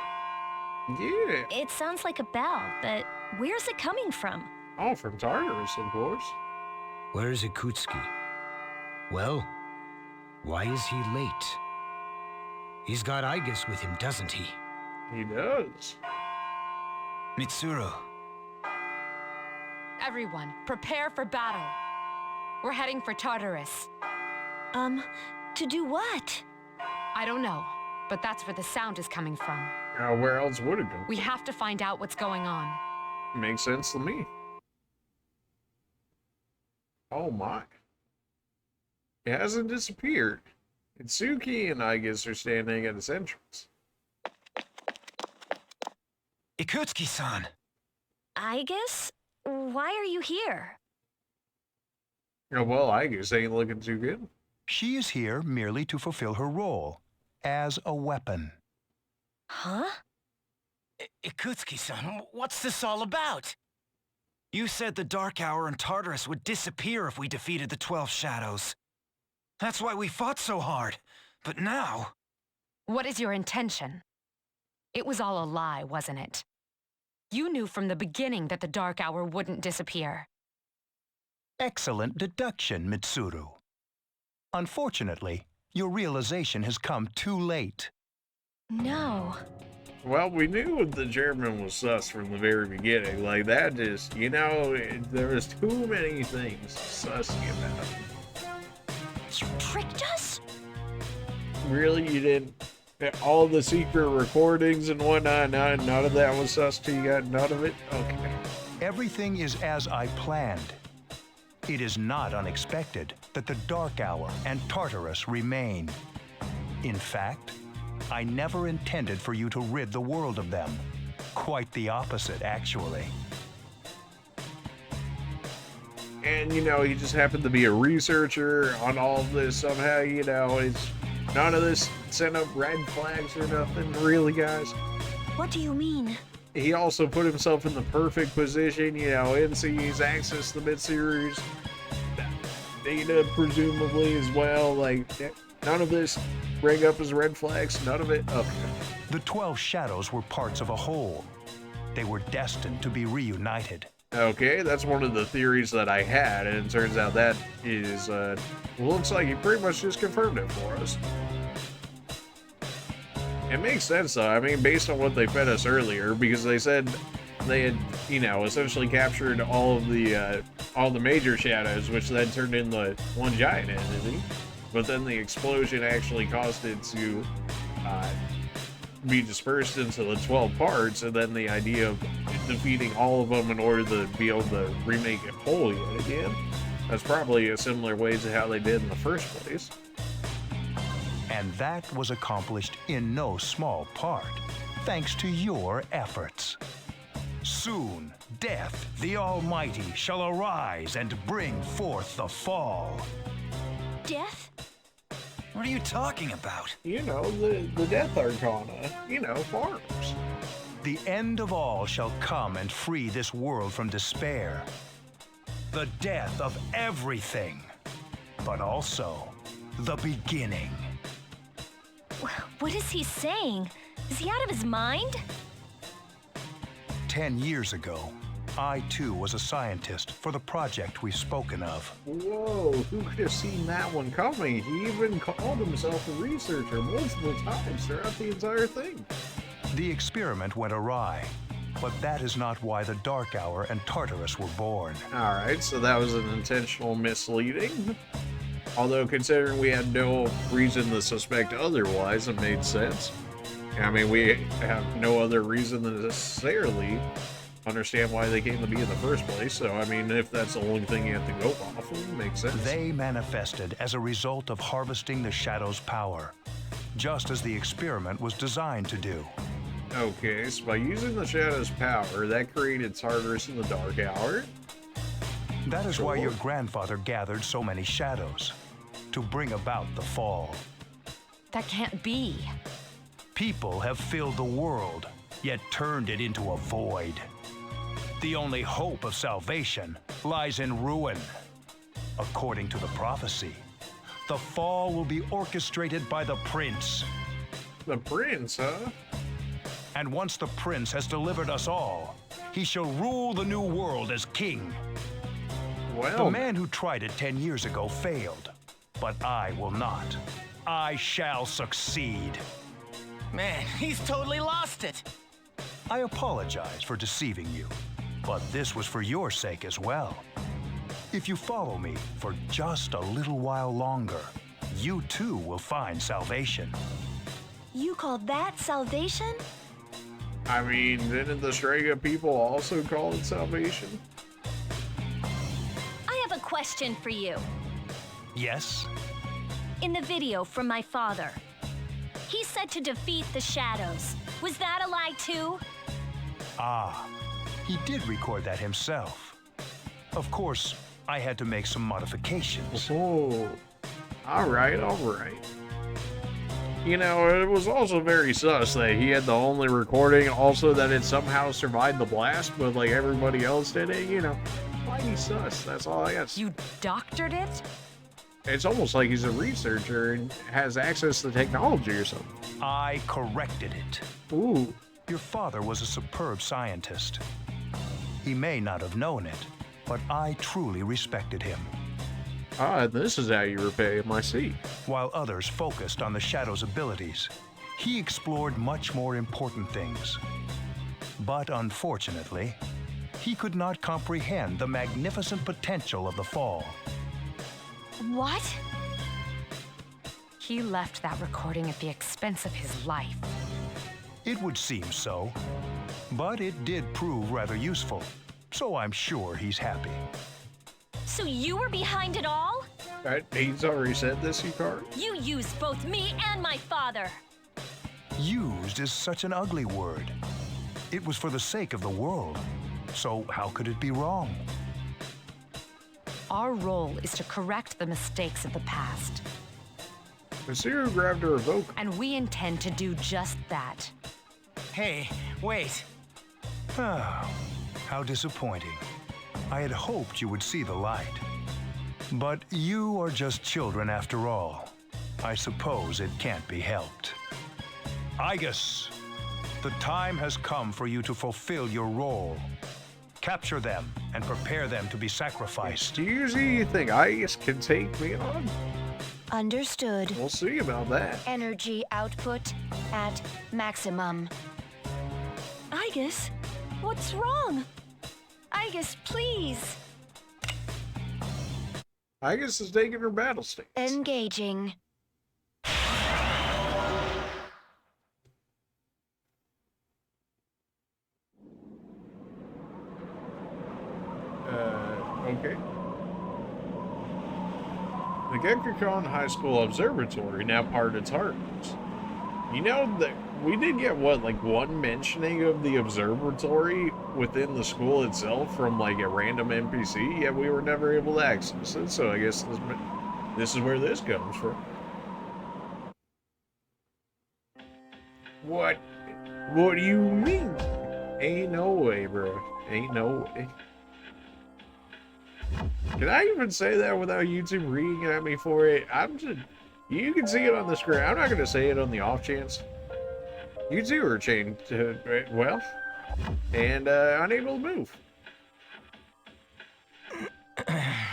Speaker 1: Yeah.
Speaker 10: It sounds like a bell, but where's it coming from?
Speaker 1: Oh, from Tartarus, of course.
Speaker 5: Where's Ikutsuki? Well, why is he late? He's got Igus with him, doesn't he?
Speaker 1: He does.
Speaker 3: Mitsuru,
Speaker 4: Everyone, prepare for battle. We're heading for Tartarus.
Speaker 2: To do what?
Speaker 4: I don't know, but that's where the sound is coming from.
Speaker 1: Where else would it go?
Speaker 4: We have to find out what's going on.
Speaker 1: Makes sense to me. Oh my. It hasn't disappeared. Itsuki and Igus are standing at its entrance.
Speaker 3: Ikutsuki-san.
Speaker 10: I guess? Why are you here?
Speaker 1: Oh, well, Igus ain't looking too good.
Speaker 11: She is here merely to fulfill her role as a weapon.
Speaker 10: Huh?
Speaker 9: Ikutsuki-san, what's this all about?
Speaker 3: You said the Dark Hour and Tartarus would disappear if we defeated the 12 Shadows. That's why we fought so hard. But now...
Speaker 4: What is your intention? It was all a lie, wasn't it? You knew from the beginning that the Dark Hour wouldn't disappear.
Speaker 11: Excellent deduction, Mitsuru. Unfortunately, your realization has come too late.
Speaker 10: No.
Speaker 1: Well, we knew the German was sus from the very beginning. Like, that just, you know, there was too many things sussy about him.
Speaker 10: You tricked us?
Speaker 1: Really? You didn't? All the secret recordings and whatnot, none of that was sus to you? Got none of it? Okay.
Speaker 11: Everything is as I planned. It is not unexpected that the Dark Hour and Tartarus remain. In fact, I never intended for you to rid the world of them. Quite the opposite, actually.
Speaker 1: And, you know, he just happened to be a researcher on all of this somehow, you know, it's none of this sent up red flags or nothing, really, guys.
Speaker 2: What do you mean?
Speaker 1: He also put himself in the perfect position, you know, NC's access to the mid-series data, presumably, as well. Like, none of this bring up as red flags, none of it. Okay.
Speaker 11: The 12 shadows were parts of a whole. They were destined to be reunited.
Speaker 1: Okay, that's one of the theories that I had, and it turns out that is, looks like he pretty much just confirmed it for us. It makes sense, though. I mean, based on what they fed us earlier, because they said they had, you know, essentially captured all the major shadows, which then turned into one giant entity. But then the explosion actually caused it to be dispersed into the 12 parts, and then the idea of defeating all of them in order to be able to remake it whole yet again. That's probably a similar way to how they did in the first place.
Speaker 11: And that was accomplished in no small part, thanks to your efforts. Soon, Death, the Almighty, shall arise and bring forth the fall.
Speaker 10: Death?
Speaker 3: What are you talking about?
Speaker 1: You know, the Death Arcana. You know, farms.
Speaker 11: The end of all shall come and free this world from despair. The death of everything, but also the beginning.
Speaker 10: What is he saying? Is he out of his mind?
Speaker 11: 10 years ago, I too was a scientist for the project we've spoken of.
Speaker 1: Whoa, who could have seen that one coming? He even called himself a researcher multiple times throughout the entire thing.
Speaker 11: The experiment went awry, but that is not why the Dark Hour and Tartarus were born.
Speaker 1: Alright, so that was an intentional misleading. Although, considering we had no reason to suspect otherwise, it made sense. I mean, we have no other reason to necessarily understand why they came to be in the first place, so I mean, if that's the only thing you have to go off of, it makes sense.
Speaker 11: They manifested as a result of harvesting the Shadow's power, just as the experiment was designed to do.
Speaker 1: Okay, so by using the Shadow's power, that created Tartarus in the Dark Hour.
Speaker 11: That is why your grandfather gathered so many shadows, to bring about the fall.
Speaker 4: That can't be.
Speaker 11: People have filled the world, yet turned it into a void. The only hope of salvation lies in ruin. According to the prophecy, the fall will be orchestrated by the prince.
Speaker 1: The prince, huh?
Speaker 11: And once the prince has delivered us all, he shall rule the new world as king.
Speaker 1: Well,
Speaker 11: the man who tried it 10 years ago failed, but I will not. I shall succeed.
Speaker 9: Man, he's totally lost it.
Speaker 11: I apologize for deceiving you, but this was for your sake as well. If you follow me for just a little while longer, you too will find salvation.
Speaker 2: You call that salvation?
Speaker 1: I mean, didn't the Strega people also call it salvation?
Speaker 10: I have a question for you.
Speaker 11: Yes?
Speaker 10: In the video from my father, he said to defeat the shadows. Was that a lie too?
Speaker 11: Ah, he did record that himself. Of course, I had to make some modifications.
Speaker 1: Oh, all right. You know, it was also very sus that he had the only recording, also that it somehow survived the blast, but like everybody else did it, you know. Why he sus? That's all I got.
Speaker 4: You doctored it?
Speaker 1: It's almost like he's a researcher and has access to technology or something.
Speaker 11: I corrected it.
Speaker 1: Ooh.
Speaker 11: Your father was a superb scientist. He may not have known it, but I truly respected him.
Speaker 1: Ah, this is how you repay him, I see.
Speaker 11: While others focused on the Shadow's abilities, he explored much more important things. But unfortunately, he could not comprehend the magnificent potential of the Fall.
Speaker 4: What? He left that recording at the expense of his life.
Speaker 11: It would seem so, but it did prove rather useful, so I'm sure he's happy.
Speaker 10: So you were behind it all?
Speaker 1: He's already said this, Yukari?
Speaker 10: You used both me and my father.
Speaker 11: Used is such an ugly word. It was for the sake of the world, so how could it be wrong?
Speaker 4: Our role is to correct the mistakes of the past.
Speaker 1: Masiru grabbed a revoke.
Speaker 4: And we intend to do just that.
Speaker 9: Hey, wait.
Speaker 11: Oh, how disappointing. I had hoped you would see the light. But you are just children after all. I suppose it can't be helped. Igus, the time has come for you to fulfill your role. Capture them and prepare them to be sacrificed.
Speaker 1: Do you think Igus can take me on?
Speaker 2: Understood.
Speaker 1: We'll see about that.
Speaker 2: Energy output at maximum.
Speaker 10: Igus, what's wrong? Igus, please.
Speaker 1: Igus is taking her battle stance.
Speaker 2: Engaging.
Speaker 1: Okay. The Gekukon High School Observatory, now part of Tartarus. You know that we did get, what, like one mentioning of the observatory within the school itself from like a random NPC, yet we were never able to access it, so I guess this is where this comes from. What do you mean? Ain't no way, bro. Ain't no way. Can I even say that without YouTube reading at me for it? You can see it on the screen. I'm not going to say it on the off chance. You two are chained to, well, and unable to move.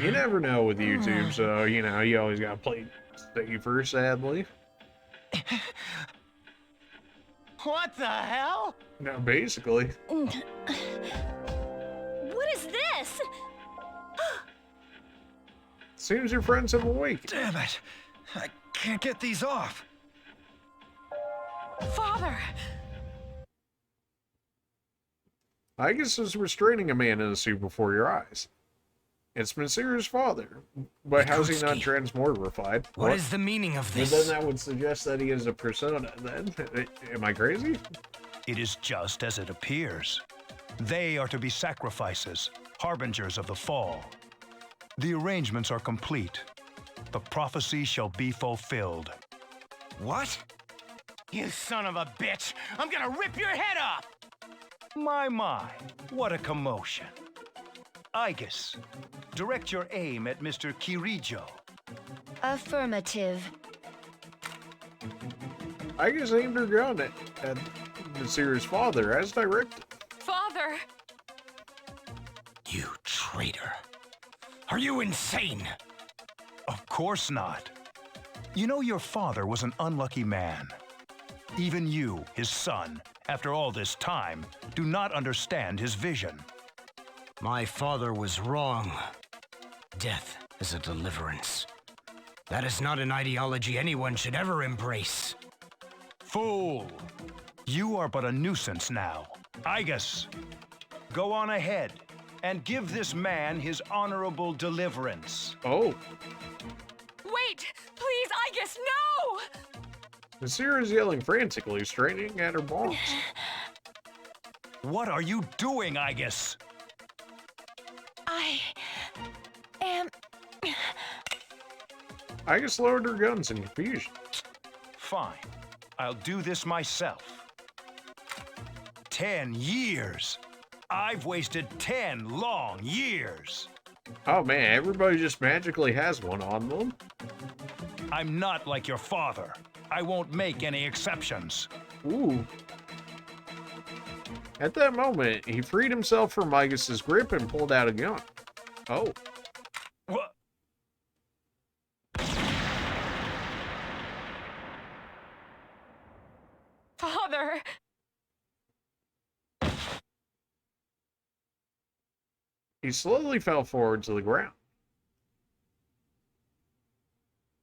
Speaker 1: You never know with YouTube, so, you know, you always got to play safer, sadly.
Speaker 9: What the hell?
Speaker 1: No, basically.
Speaker 10: What is this?
Speaker 1: Seems your friends have awakened.
Speaker 3: Damn it! I can't get these off.
Speaker 4: Father!
Speaker 1: Igus is restraining a man in a suit before your eyes. It's Masiru's father. But how's he not transmogrified?
Speaker 5: What is the meaning of this?
Speaker 1: Then that would suggest that he is a persona, then. Am I crazy?
Speaker 11: It is just as it appears. They are to be sacrifices, harbingers of the fall. The arrangements are complete. The prophecy shall be fulfilled.
Speaker 3: What?
Speaker 9: You son of a bitch! I'm gonna rip your head off!
Speaker 11: My, what a commotion. Igus, direct your aim at Mr. Kirijo.
Speaker 2: Affirmative.
Speaker 1: Igus aimed her gun at Masiru's father, as directed.
Speaker 4: Father!
Speaker 5: You traitor. Are you insane?
Speaker 11: Of course not. You know your father was an unlucky man. Even you, his son, after all this time, do not understand his vision.
Speaker 5: My father was wrong. Death is a deliverance. That is not an ideology anyone should ever embrace.
Speaker 11: Fool! You are but a nuisance now. Igus, go on ahead and give this man his honorable deliverance.
Speaker 1: Oh.
Speaker 4: Wait! Please, Igus, no!
Speaker 1: Masiru is yelling frantically, straining at her balls.
Speaker 11: What are you doing, Igus?
Speaker 4: I am...
Speaker 1: Igus lowered her guns in confusion.
Speaker 11: Fine. I'll do this myself. 10 years. I've wasted 10 long years.
Speaker 1: Oh man, everybody just magically has one on them.
Speaker 11: I'm not like your father. I won't make any exceptions.
Speaker 1: Ooh. At that moment, he freed himself from Migus's grip and pulled out a gun. Oh.
Speaker 11: What?
Speaker 4: Father!
Speaker 1: He slowly fell forward to the ground.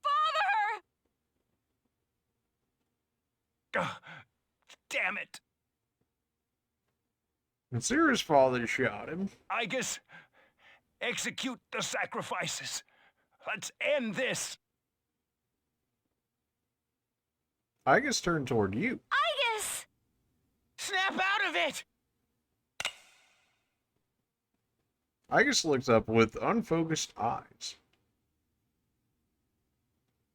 Speaker 4: Father!
Speaker 11: Damn it.
Speaker 1: Mitsura's father shot him.
Speaker 11: I guess execute the sacrifices. Let's end this.
Speaker 1: Igus turned toward you.
Speaker 10: Igus!
Speaker 9: Snap out of it!
Speaker 1: Igus looked up with unfocused eyes.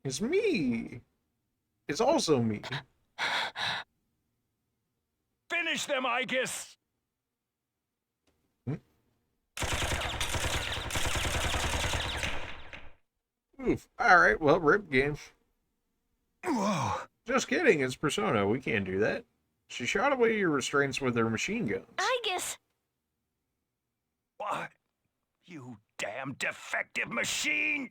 Speaker 1: It's me. It's also me.
Speaker 11: Finish them, I guess.
Speaker 1: Oof. Alright, well, rip game.
Speaker 11: Whoa.
Speaker 1: Just kidding, it's Persona. We can't do that. She shot away your restraints with her machine guns.
Speaker 10: Igus!
Speaker 11: What? You damn defective machine!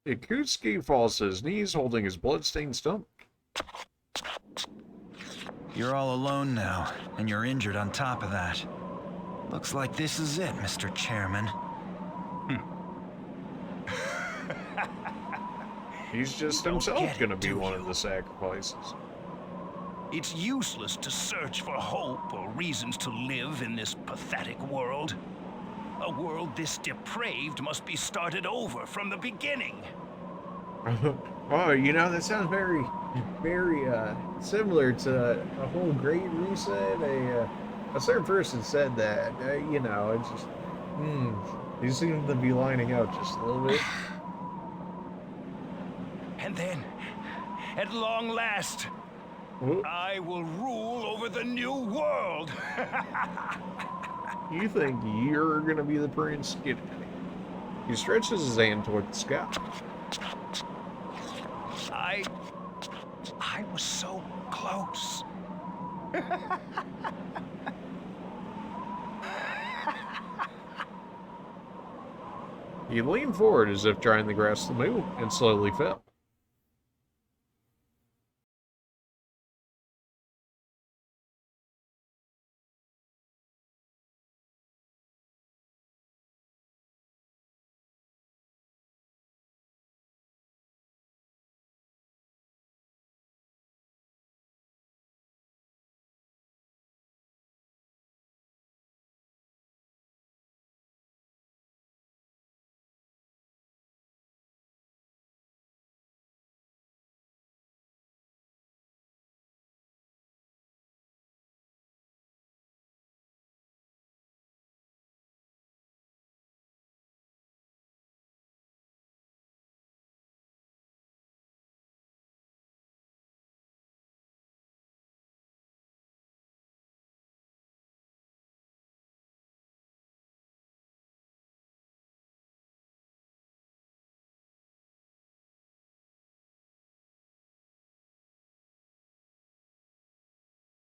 Speaker 1: Yakutsuki falls to his knees, holding his blood-stained stomach.
Speaker 3: You're all alone now, and you're injured on top of that. Looks like this is it, Mr. Chairman.
Speaker 1: He's just himself gonna be one of the sacrifices.
Speaker 11: It's useless to search for hope or reasons to live in this pathetic world. A world this depraved must be started over from the beginning.
Speaker 1: Oh, you know, that sounds very, very similar to a whole Great Reset. A certain person said that. You know, it's just, these seem to be lining up just a little bit.
Speaker 11: And then, at long last, I will rule over the new world.
Speaker 1: You think you're gonna be the prince? Get it. He stretches his hand toward the sky.
Speaker 11: I was so close.
Speaker 1: He leaned forward as if trying to grasp the moon and slowly fell.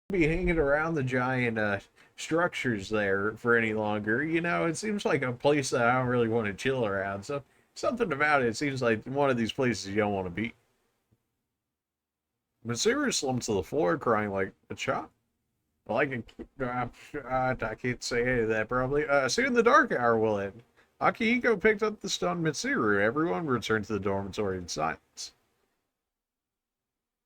Speaker 1: Be hanging around the giant structures there for any longer. You know, it seems like a place that I don't really want to chill around. So something about it seems like one of these places you don't want to be. Mitsuru slumped to the floor, crying like a child. Like I can't say any of that probably. Soon the dark hour will end. Akihiko picked up the stunned Mitsuru. Everyone returned to the dormitory in silence.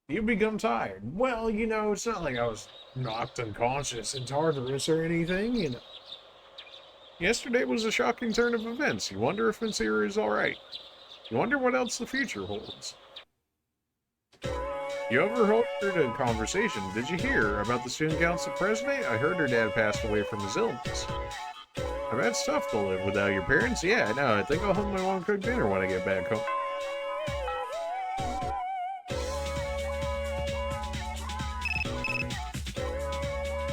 Speaker 1: You become tired. Well, you know, it's not like I was knocked unconscious in Tartarus or anything, you know. Yesterday was a shocking turn of events. You wonder if Mitsuru is alright. You wonder what else the future holds. You overheard a conversation. Did you hear about the student council president? I heard her dad passed away from his illness. I bet it's tough to live without your parents. Yeah, I know. I think I'll help my mom cook dinner when I get back home.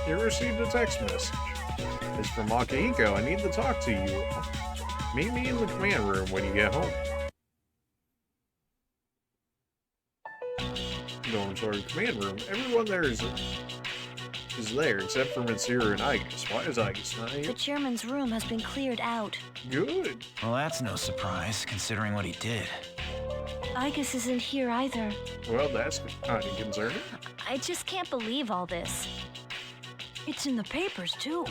Speaker 1: You received a text message. It's from Akihiko. I need to talk to you. Meet me in the command room when you get home. No, I'm sorry, command room. Everyone there is there except for Mitsuru and Igus. Why is Igus not here?
Speaker 2: The chairman's room has been cleared out.
Speaker 1: Good.
Speaker 3: Well, that's no surprise, considering what he did.
Speaker 2: Igus isn't here either.
Speaker 1: Well, that's kind of concerning.
Speaker 10: I just can't believe all this.
Speaker 7: It's in the papers, too.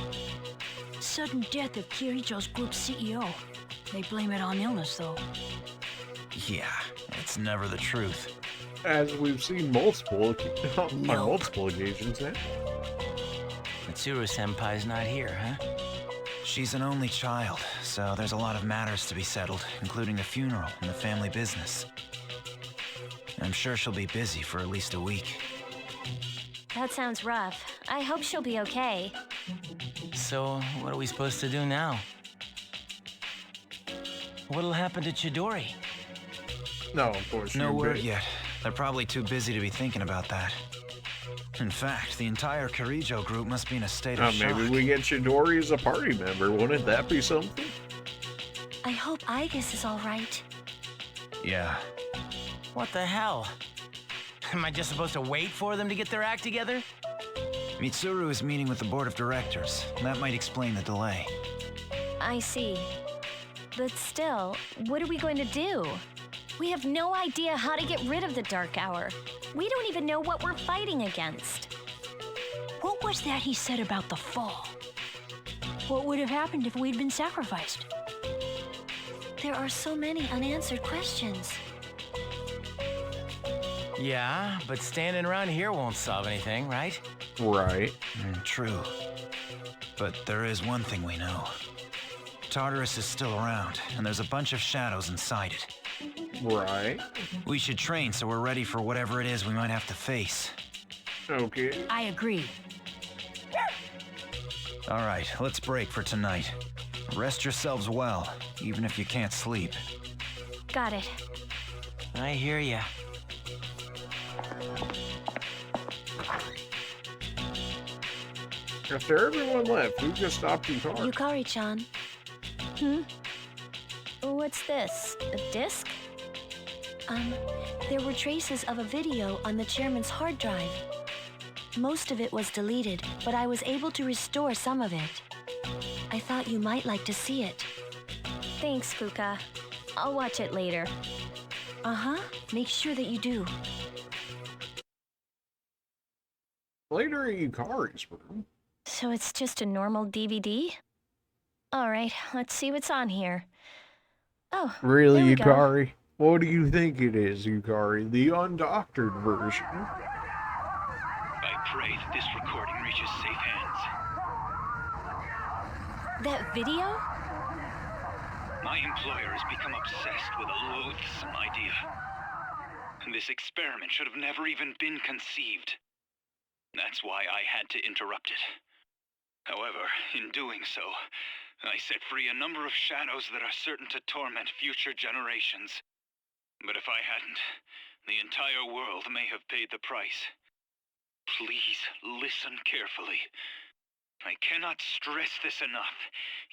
Speaker 7: Sudden death of Kirijo's group CEO. They blame it on illness, though.
Speaker 3: Yeah, it's never the truth.
Speaker 1: As we've seen on multiple occasions now.
Speaker 9: Mitsuru-senpai's not here, huh?
Speaker 3: She's an only child, so there's a lot of matters to be settled, including the funeral and the family business. I'm sure she'll be busy for at least a week.
Speaker 10: That sounds rough. I hope she'll be okay.
Speaker 9: So, what are we supposed to do now? What'll happen to Chidori?
Speaker 1: No, of course.
Speaker 3: No word yet. They're probably too busy to be thinking about that. In fact, the entire Kirijo group must be in a state of shock.
Speaker 1: Maybe we get Chidori as a party member. Wouldn't that be something?
Speaker 2: I hope Igus is all right.
Speaker 3: Yeah.
Speaker 9: What the hell? Am I just supposed to wait for them to get their act together?
Speaker 3: Mitsuru is meeting with the board of directors. That might explain the delay.
Speaker 10: I see. But still, what are we going to do? We have no idea how to get rid of the Dark Hour. We don't even know what we're fighting against.
Speaker 7: What was that he said about the fall? What would have happened if we'd been sacrificed?
Speaker 2: There are so many unanswered questions.
Speaker 9: Yeah, but standing around here won't solve anything, right?
Speaker 1: Right.
Speaker 3: True. But there is one thing we know. Tartarus is still around, and there's a bunch of shadows inside it.
Speaker 1: Right.
Speaker 3: We should train so we're ready for whatever it is we might have to face.
Speaker 1: Okay.
Speaker 7: I agree.
Speaker 3: All right, let's break for tonight. Rest yourselves well, even if you can't sleep.
Speaker 10: Got it.
Speaker 9: I hear ya.
Speaker 1: After everyone left, who just stopped Yukari?
Speaker 2: Yukari-chan.
Speaker 10: What's this? A disc?
Speaker 2: There were traces of a video on the chairman's hard drive. Most of it was deleted, but I was able to restore some of it. I thought you might like to see it.
Speaker 10: Thanks, Fuka. I'll watch it later.
Speaker 2: Uh-huh. Make sure that you do.
Speaker 1: Later at Yukari's room.
Speaker 10: So it's just a normal DVD? Alright, let's see what's on here. Oh,
Speaker 1: Really,
Speaker 10: there we go.
Speaker 1: Yukari? What do you think it is, Yukari? The undoctored version.
Speaker 12: I pray that this recording reaches safe hands.
Speaker 10: That video?
Speaker 12: My employer has become obsessed with a loathsome idea. This experiment should have never even been conceived. That's why I had to interrupt it. However, in doing so, I set free a number of shadows that are certain to torment future generations. But if I hadn't, the entire world may have paid the price. Please listen carefully. I cannot stress this enough.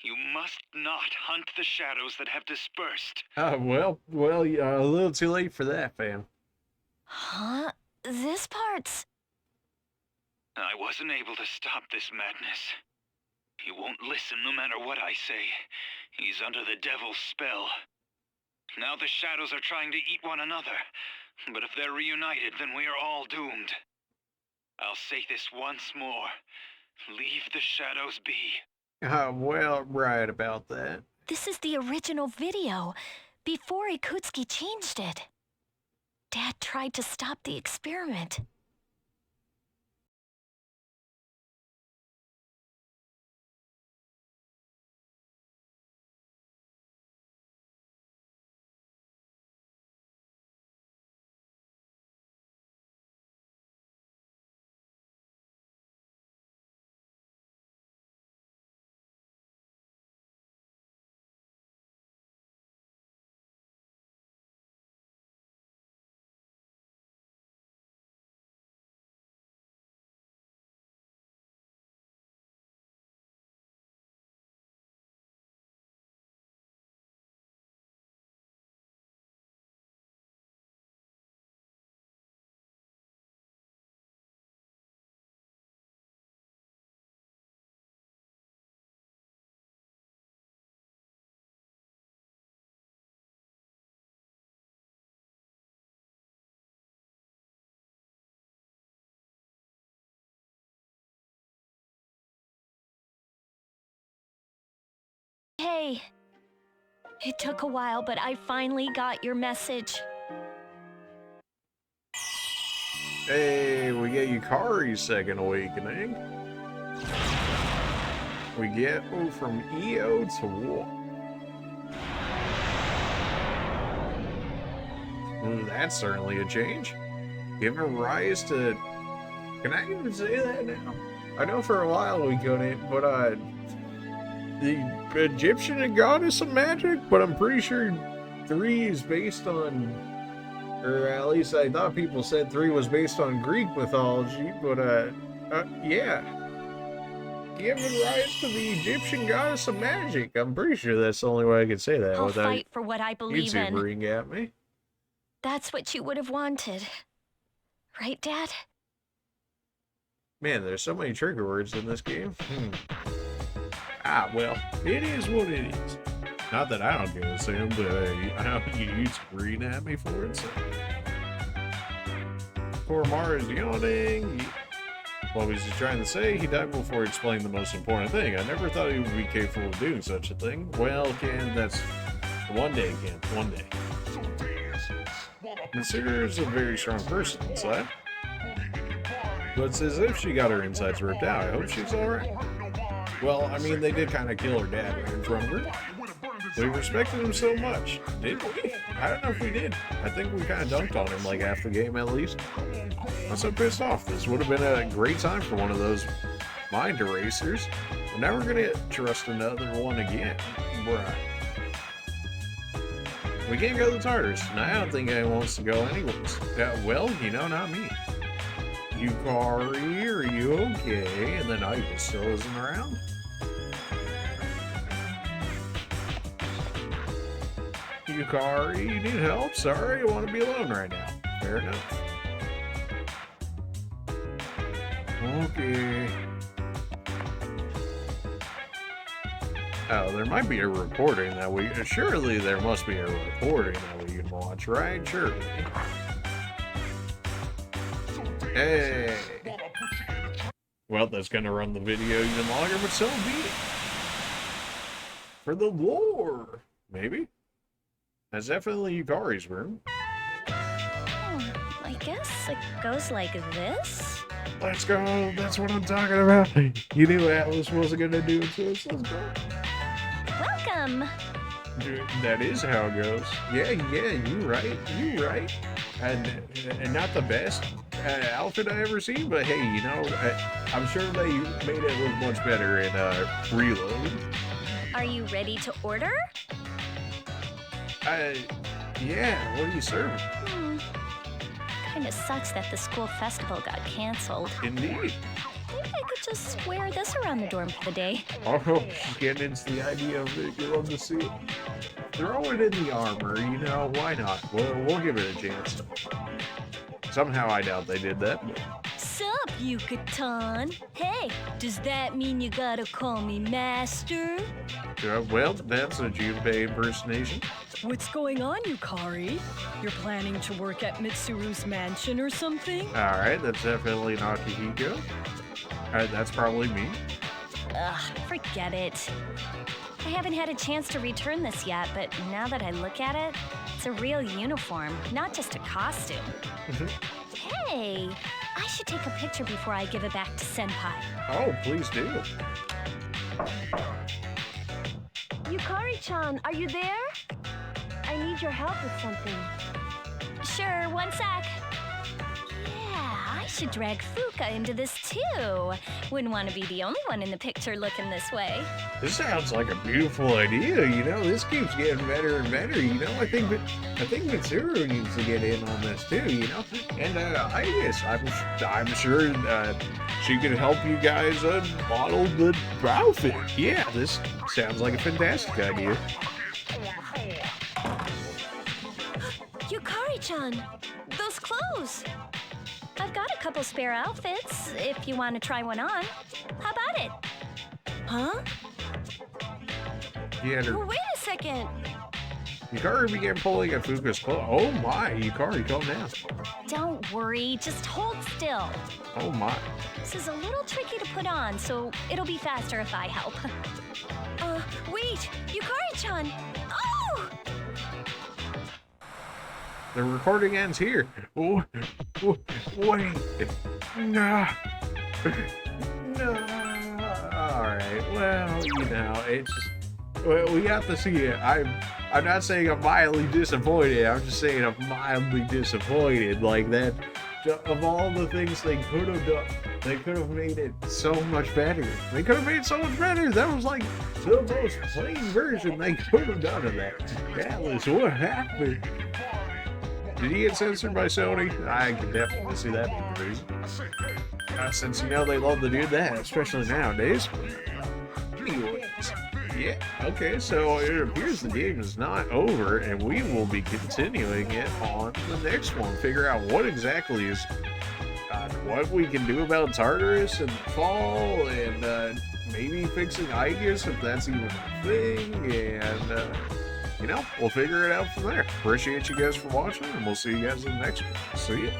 Speaker 12: You must not hunt the shadows that have dispersed.
Speaker 1: Well, yeah, a little too late for that, fam.
Speaker 10: Huh? This part's...
Speaker 12: I wasn't able to stop this madness. He won't listen no matter what I say. He's under the devil's spell. Now the shadows are trying to eat one another. But if they're reunited, then we are all doomed. I'll say this once more. Leave the shadows be.
Speaker 1: Well, right about that.
Speaker 10: This is the original video, before Ikutsuki changed it. Dad tried to stop the experiment. okay. It took a while, but I finally got your message.
Speaker 1: Hey, we get Yukari's second awakening. We get from EO to what? Well, that's certainly a change. Giving rise to... Can I even say that now? I know for a while we couldn't, but the Egyptian goddess of magic, but I'm pretty sure 3 is based on, or at least I thought people said 3 was based on Greek mythology, but yeah. Giving rise to the Egyptian goddess of magic. I'm pretty sure that's the only way I could say that
Speaker 10: I'll
Speaker 1: without
Speaker 10: fight for what I believe in.
Speaker 1: YouTubering at me.
Speaker 10: That's what you would have wanted. Right, Dad?
Speaker 1: Man, there's so many trigger words in this game. Ah, well, it is what it is. Not that I don't give a damn, but I know you screaming at me for it, so. Poor Mara's yawning. What was he trying to say? He died before he explained the most important thing. I never thought he would be capable of doing such a thing. Well, Ken, that's one day, Ken. One day. Considers a very strong person inside. But it's as if she got her insides ripped out. I hope she's alright. Well, I mean, they did kind of kill her dad right in front of her. We respected him so much. Did we? I don't know if we did. I think we kind of dunked on him like half the game at least. I'm so pissed off. This would have been a great time for one of those mind erasers. We're never gonna trust another one again. Bruh. We can't go to the Tartars, and I don't think anyone wants to go anyways. Well, you know, not me. Yukari, are you okay? And then Iva still isn't around. Yukari, you need help? Sorry, I want to be alone right now. Fair enough. Okay. Oh, there might be a recording that we... Surely there must be a recording that we can watch, right? Surely. Hey! Well, that's gonna run the video even longer, but so be it. For the lore, maybe? That's definitely Yukari's room.
Speaker 10: I guess it goes like this.
Speaker 1: Let's go, that's what I'm talking about. You knew Atlas wasn't gonna do it to us, let's go.
Speaker 10: Welcome!
Speaker 1: Dude, that is how it goes. Yeah, you right. And not the best outfit I ever seen, but hey, you know, I'm sure they made it look much better in Reload.
Speaker 10: Are you ready to order?
Speaker 1: Yeah, what are you serving?
Speaker 10: Kinda sucks that the school festival got canceled.
Speaker 1: Indeed.
Speaker 10: Maybe I could just wear this around the dorm for the day.
Speaker 1: Oh, getting into the idea of it, you love to see it. Throw it in the armor, you know, why not? We'll give it a chance. Somehow I doubt they did that.
Speaker 7: Sup, Yucatan? Hey, does that mean you gotta call me master?
Speaker 1: Well, that's a Junpei impersonation.
Speaker 7: What's going on, Yukari? You're planning to work at Mitsuru's mansion or something?
Speaker 1: Alright, that's definitely not Akihiko. That's probably me.
Speaker 10: Ugh, forget it. I haven't had a chance to return this yet, but now that I look at it, it's a real uniform, not just a costume. Hey, I should take a picture before I give it back to Senpai.
Speaker 1: Oh, please do.
Speaker 10: Yukari-chan, are you there? I need your help with something. Sure, one sec. Yeah, I should drag Fuka into this too. Wouldn't want to be the only one in the picture looking this way.
Speaker 1: This sounds like a beautiful idea, you know, this keeps getting better and better, you know, I think Mitsuru needs to get in on this too, you know, and I guess I'm sure she could help you guys model the outfit. Yeah, this sounds like a fantastic idea.
Speaker 10: Yukari-chan, those clothes. I've got a couple spare outfits, if you want to try one on. How about it? Huh?
Speaker 1: Yeah,
Speaker 10: Wait a second.
Speaker 1: Yukari began pulling at Fuka's clothes. Oh my, Yukari, calm down.
Speaker 10: Don't worry, just hold still.
Speaker 1: Oh my.
Speaker 10: This is a little tricky to put on, so it'll be faster if I help.
Speaker 7: Wait! Yukari-chan! Oh!
Speaker 1: The recording ends here. Oh, wait. No. No. Alright, well, you know, it's just... Well, we got to see it. I'm not saying I'm mildly disappointed. I'm just saying I'm mildly disappointed. Like that, of all the things they could have done, they could have made it so much better. They could have made it so much better. That was like the most plain version they could have done of that. Alice, what happened? Did he get censored by Sony? I can definitely see that being produced. Since you know they love to do that, especially nowadays. Anyways. Yeah, okay, so it appears the game is not over, and we will be continuing it on the next one. Figure out what exactly is, what we can do about Tartarus and the fall, and maybe fixing Aegis if that's even a thing, and, you know, we'll figure it out from there. Appreciate you guys for watching, and we'll see you guys in the next one. See ya.